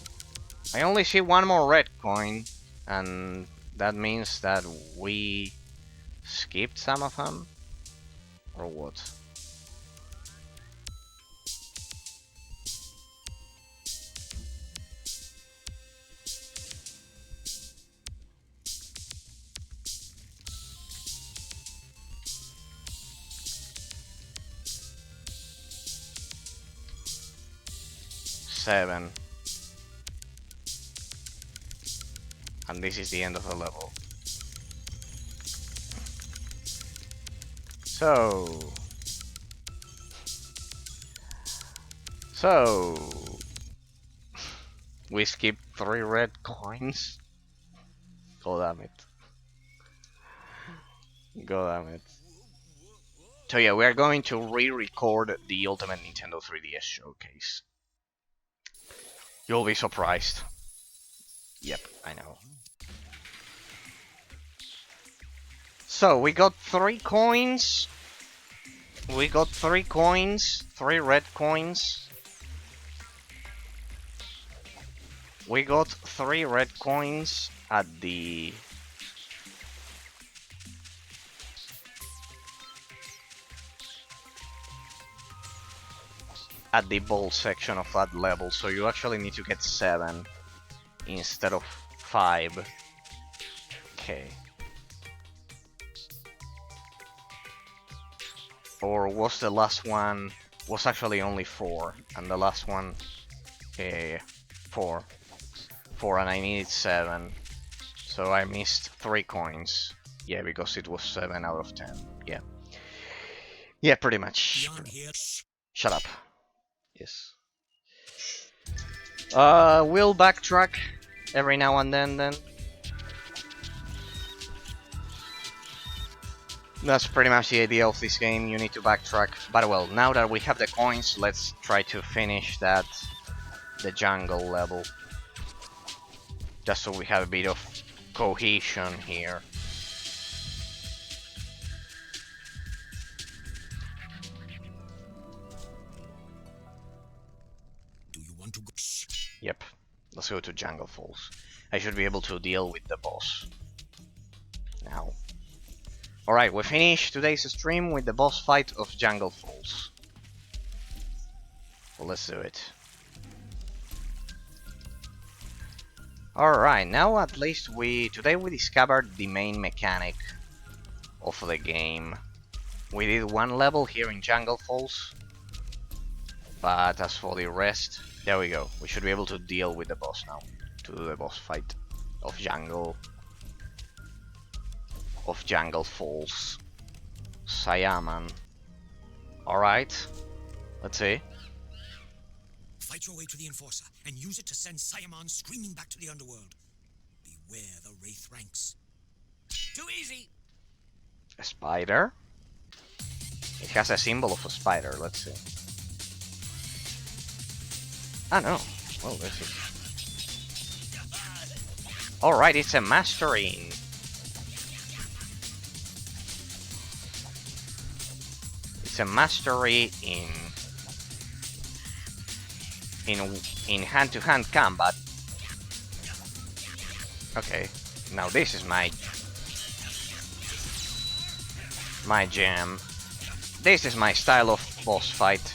I only see one more red coin, and that means that we skipped some of them, or what? Seven. And this is the end of the level. So we skipped 3 red coins. God damn it. God damn it. So yeah, we're going to re-record the Ultimate Nintendo 3DS Showcase. You'll be surprised. Yep, I know. So we got 3 coins. We got 3 coins, 3 red coins. We got 3 red coins at the ball section of that level, so you actually need to get 7 instead of 5. Okay. Or was the last one was actually only 4, and the last one 4. 4, and I needed 7. So I missed 3 coins. Yeah, because it was 7 out of 10. Yeah. Yeah, pretty much. Shut up. Yes. We'll backtrack every now and then. That's pretty much the idea of this game, you need to backtrack. But well, now that we have the coins, let's try to finish the jungle level. Just so we have a bit of cohesion here. Do you want to go? Yep, let's go to Jungle Falls. I should be able to deal with the boss now. Alright, we finished today's stream with the boss fight of Jungle Falls. Well, let's do it. Alright, now at least today we discovered the main mechanic of the game. We did 1 level here in Jungle Falls, but as for the rest, there we go. We should be able to deal with the boss now, to do the boss fight of Jungle Falls. Sayaman. Alright, let's see. Fight your way to the Enforcer and use it to send Sayaman screaming back to the underworld. Beware the Wraith ranks. Too easy! A spider? It has a symbol of a spider, let's see. Ah no, well this is... Alright, it's a mastering. It's a mastery in hand-to-hand combat. Okay, now this is my jam. This is my style of boss fight.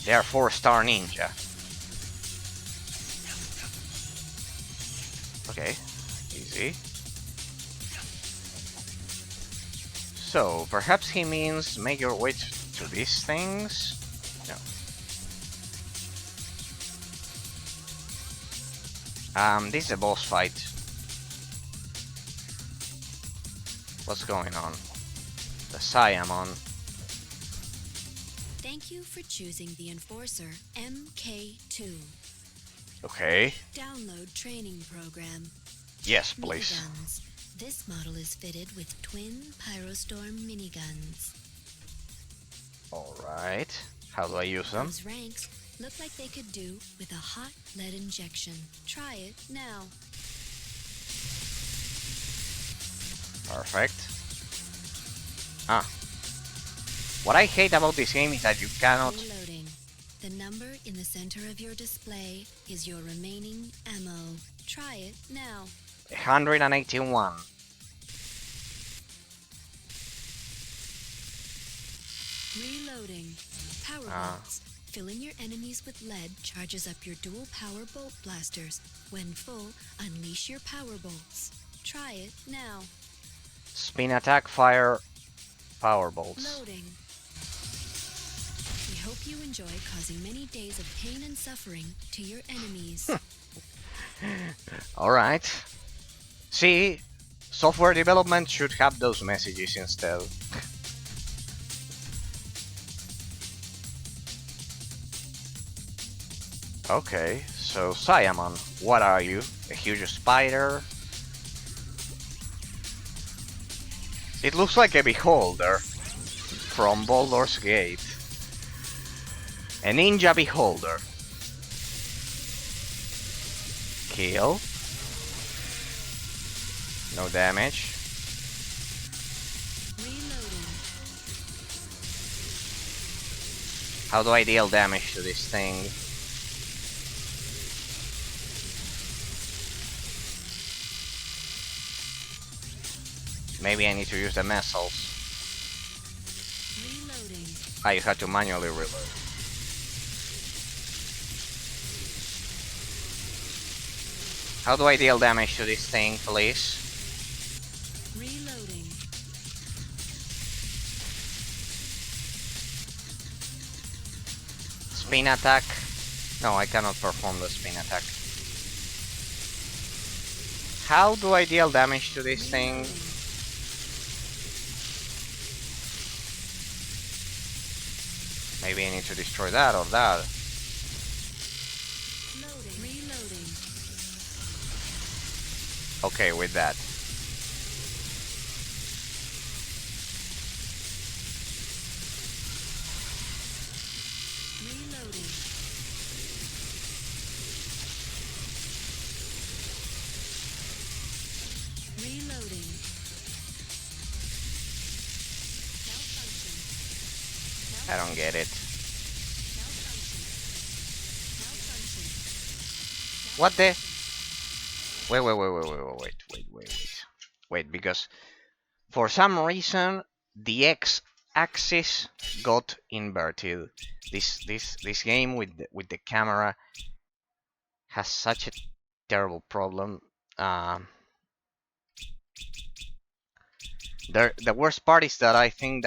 They are 4-star ninja. Okay, easy. So, perhaps he means make your way to these things? No. This is a boss fight. What's going on? The Sayaman. Thank you for choosing the Enforcer MK2. Okay. Download training program. Yes, please. Miniguns. This model is fitted with twin Pyrostorm miniguns. Alright. How do I use them? Those ranks look like they could do with a hot lead injection. Try it now. Perfect. Ah. What I hate about this game is that you cannot... Reloading. The number in the center of your display is your remaining ammo. Try it now. 181. Reloading. Power bolts. Filling your enemies with lead charges up your dual power bolt blasters. When full, unleash your power bolts. Try it now. Spin attack, fire, power bolts. Loading. We hope you enjoy causing many days of pain and suffering to your enemies. Alright. See, software development should have those messages instead. Okay, so Siamon, what are you? A huge spider? It looks like a beholder from Baldur's Gate. A ninja beholder. Kill. No damage. Reloading. How do I deal damage to this thing? Maybe I need to use the missiles. Reloading. Ah, you had to manually reload. How do I deal damage to this thing, please? Reloading. Spin attack. No, I cannot perform the spin attack. How do I deal damage to this thing? Maybe I need to destroy that or that. Loading. Reloading. Okay, with that. Reloading. Reloading. Malfunction. I don't get it. Malfunction. Malfunction. What the? Wait, because for some reason the x-axis got inverted. This game with the camera has such a terrible problem. The worst part is that I think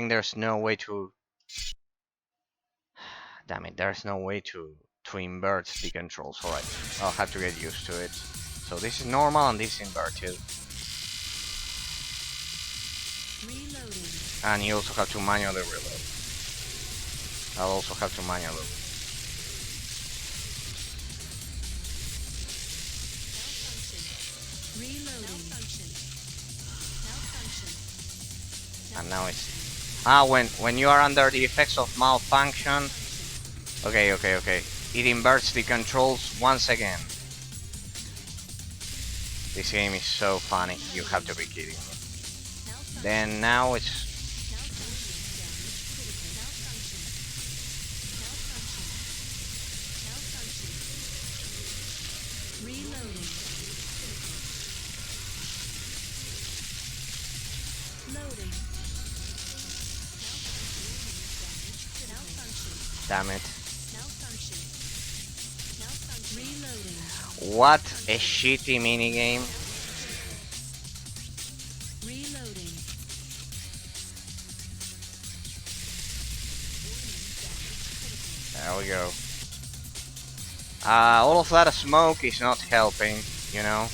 there's no way to... Damn it, there's no way to invert the controls. Alright, I'll have to get used to it. So this is normal and this is inverted. Reloading. And you also have to manually reload. I'll also have to manually reload. Malfunction. Reloading. Malfunction. Malfunction. And now it's... when you are under the effects of malfunction... Okay. It inverts the controls once again. This game is so funny, you have to be kidding me. Then now it's... Reloading. Loading. Malfunction. Damn it. Malfunction. Malfunction. Reloading. What a shitty minigame. Reloading. There we go. All of that smoke is not helping, you know.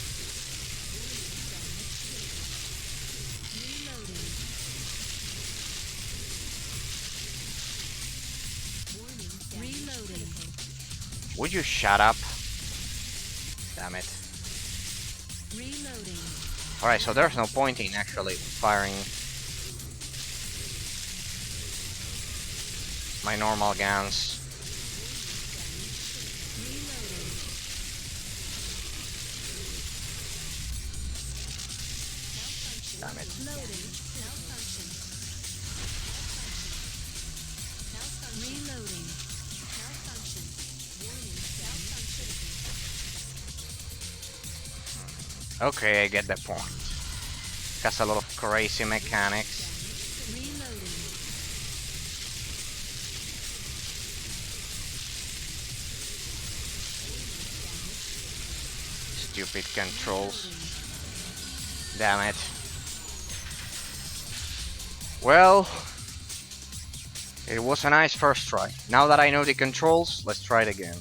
Reloading. Would you shut up? Damn it. Reloading. Alright, so there's no point in actually firing my normal guns. Damn it. Loading. Malfunction. Reloading. Malfunction. Warning. Malfunction. Okay, I get the point. Has a lot of crazy mechanics. Reloading. Stupid controls. Damn it. Well, it was a nice first try. Now that I know the controls, let's try it again.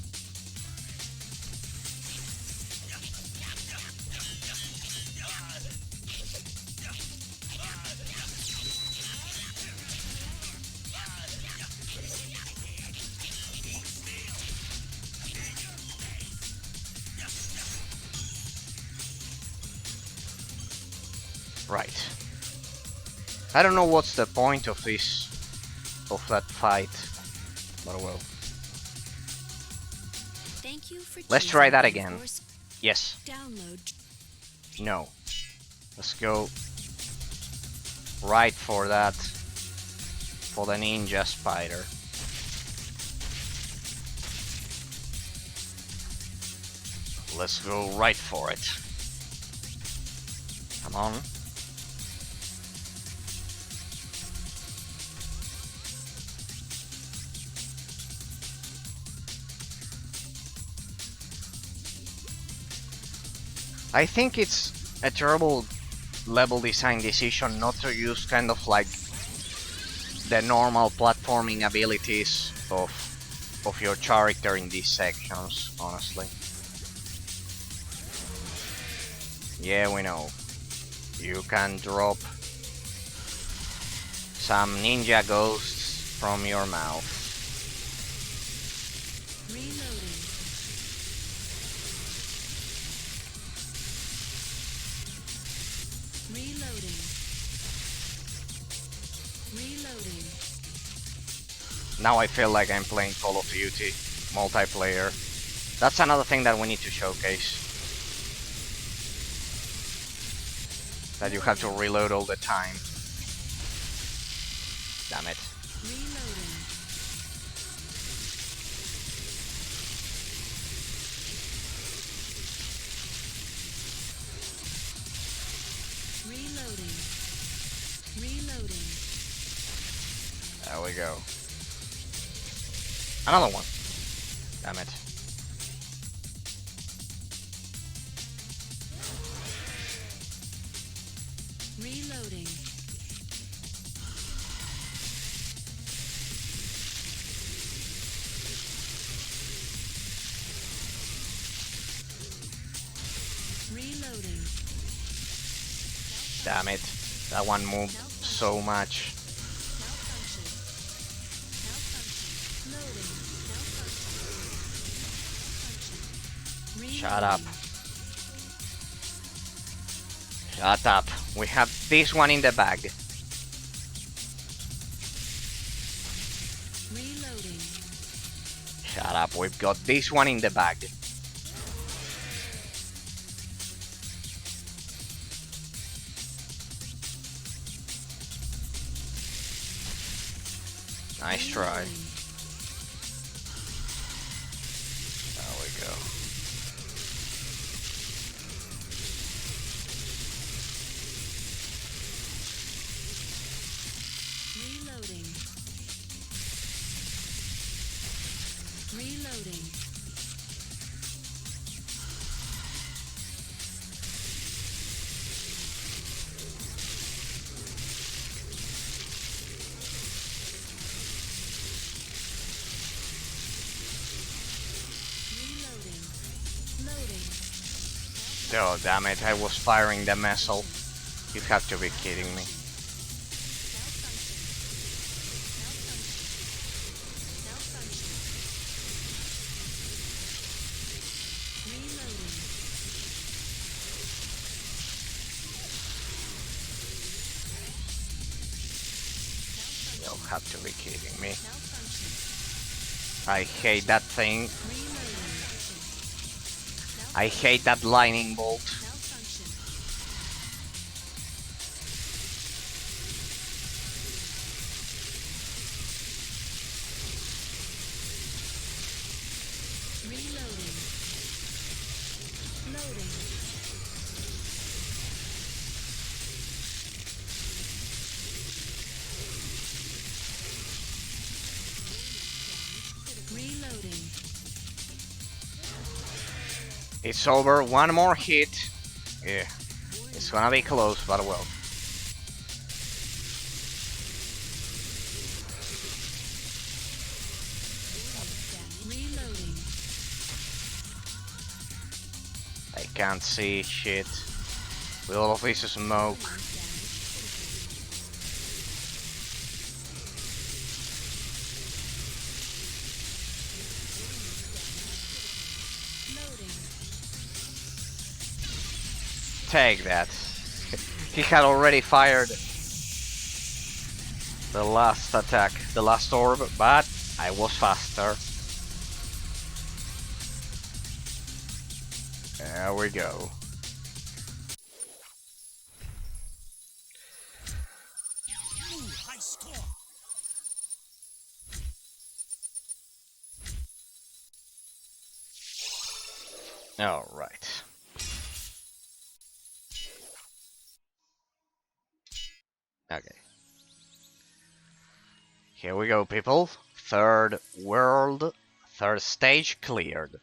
Right. I don't know what's the point of that fight, but well. Thank you for Let's try choosing that the again. Force Yes. Download. No. Let's go right for that. For the ninja spider. Let's go right for it. Come on. I think it's a terrible level design decision not to use kind of like the normal platforming abilities of your character in these sections, honestly. Yeah, we know. You can drop some ninja ghosts from your mouth. Reloading. Reloading. Reloading. Now I feel like I'm playing Call of Duty multiplayer. That's another thing that we need to showcase. That you have to reload all the time. Damn it. Reloading. Reloading. Reloading. There we go. Another one. Damn it. Reloading. Reloading. Damn it. That one moved so much. Malfunction. Malfunction. Loading. Malfunction. Shut up. Reloading. Shut up. We have this one in the bag. Reloading. Shut up. We've got this one in the bag. Nice try. There we go. Reloading. Reloading. Reloading. Loading. Oh, damn it. I was firing the missile. You have to be kidding me. Malfunction. Reloading. You'll have to be kidding me. Malfunction. I hate that thing. Reloading. I hate that lightning bolt. Malfunction. It's over. One more hit. Yeah. It's gonna be close, but well. Reloading. I can't see shit. With all of this smoke. Loading. Take that. He had already fired the last attack, the last orb, but I was faster. There we go. New high score. Alright. Okay. Here we go, people. Third world, third stage cleared.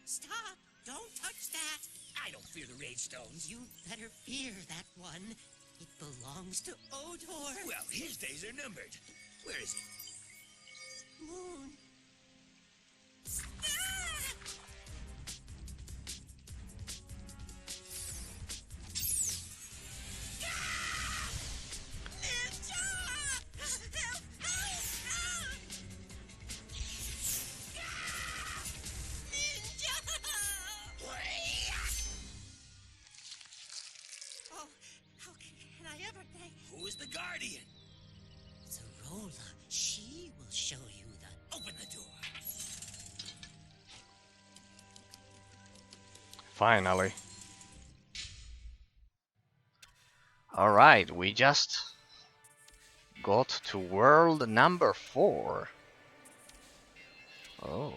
Stop! Don't touch that! I don't fear the rage stones. You better fear that one. It belongs to Odor. Well, his days are numbered. Where is he? Moon. Oh, how can I ever thank Who is the guardian? Zarola? She will show you the... Open the door. Finally. Alright, we just got to world number 4. Oh.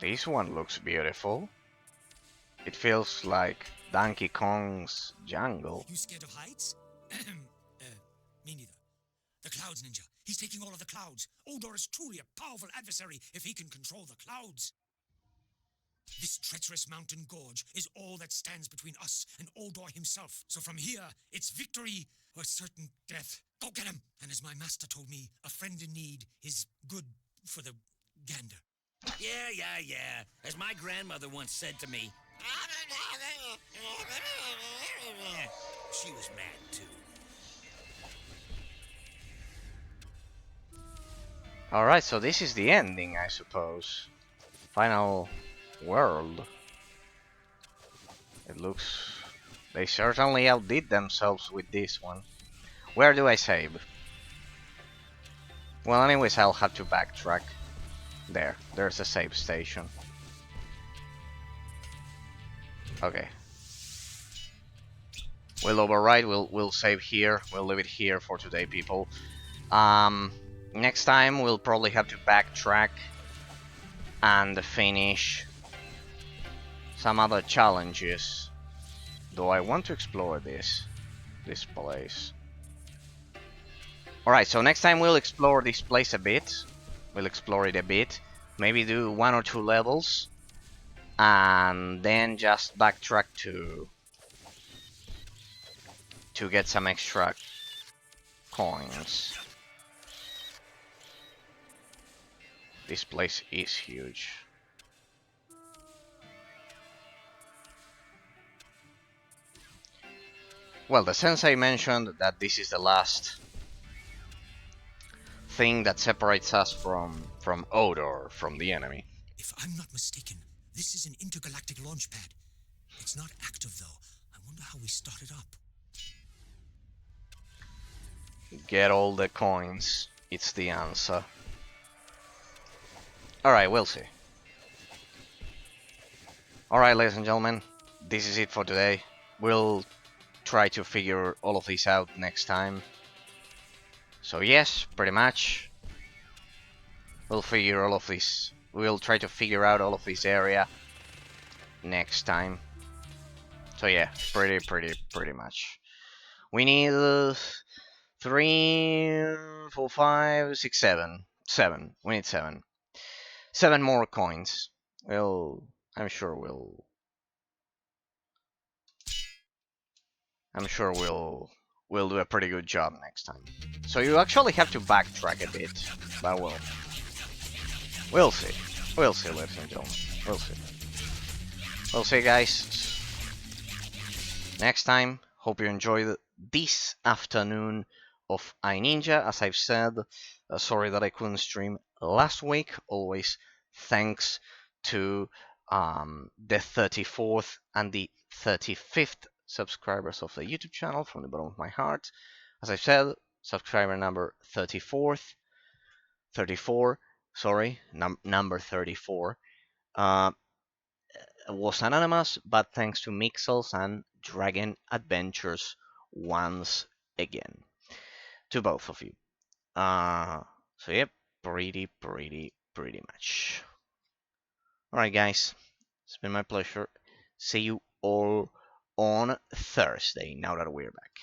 This one looks beautiful. It feels like Donkey Kong's jungle. You scared of heights? Me neither. The Clouds Ninja. He's taking all of the clouds. Odor is truly a powerful adversary if he can control the clouds. This treacherous mountain gorge is all that stands between us and Odor himself. So from here, it's victory or certain death. Go get him! And as my master told me, a friend in need is good for the gander. Yeah. As my grandmother once said to me. She was mad too. Alright, so this is the ending, I suppose. Final world. It looks... They certainly outdid themselves with this one. Where do I save? Well, anyways, I'll have to backtrack. There's a save station. Okay. We'll override, we'll save here, we'll leave it here for today, people. Next time we'll probably have to backtrack and finish some other challenges. Though I want to explore this place. Alright, so next time we'll explore this place a bit. We'll explore it a bit. Maybe do 1 or 2 levels. And then just backtrack to get some extra coins. This place is huge. Well, the sensei mentioned that this is the last thing that separates us from Odor, from the enemy. If I'm not mistaken, this is an intergalactic launch pad. It's not active though. I wonder how we start it up. Get all the coins. It's the answer. Alright, we'll see. Alright, ladies and gentlemen, this is it for today. We'll try to figure all of this out next time. So yes, pretty much. We'll figure all of this. We'll try to figure out all of this area next time. So yeah, pretty much. We need 3, 4, 5, 6, 7. 7. We need 7. 7 more coins. I'm sure we'll do a pretty good job next time. So you actually have to backtrack a bit, but we'll see. We'll see, ladies and gentlemen. We'll see. We'll see, guys. Next time. Hope you enjoyed this afternoon of iNinja. As I've said, sorry that I couldn't stream last week. Always thanks to the 34th and the 35th subscribers of the YouTube channel from the bottom of my heart. As I said, subscriber number 34, number 34, was anonymous, but thanks to Mixels and Dragon Adventures once again. To both of you. So yep, pretty much. Alright guys, it's been my pleasure. See you all on Thursday, now that we're back.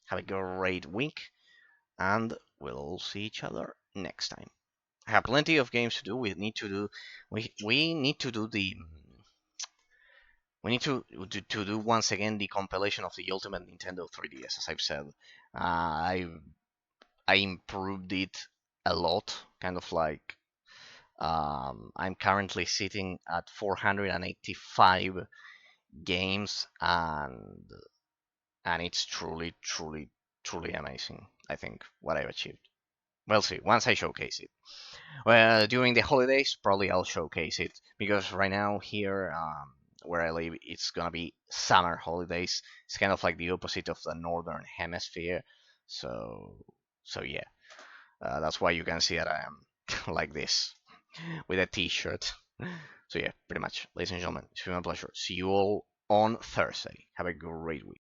Have a great week, and we'll see each other next time. I have plenty of games to do. We need to do once again the compilation of the Ultimate Nintendo 3DS. As I've said, I improved it a lot. Kind of like I'm currently sitting at 485 games, and it's truly amazing. I think what I've achieved. We'll see once I showcase it. Well, during the holidays, probably I'll showcase it, because right now here where I live, it's gonna be summer holidays. It's kind of like the opposite of the northern hemisphere. So yeah, that's why you can see that I am like this with a t-shirt. So yeah, pretty much, ladies and gentlemen, it's been my pleasure. See you all on Thursday. Have a great week.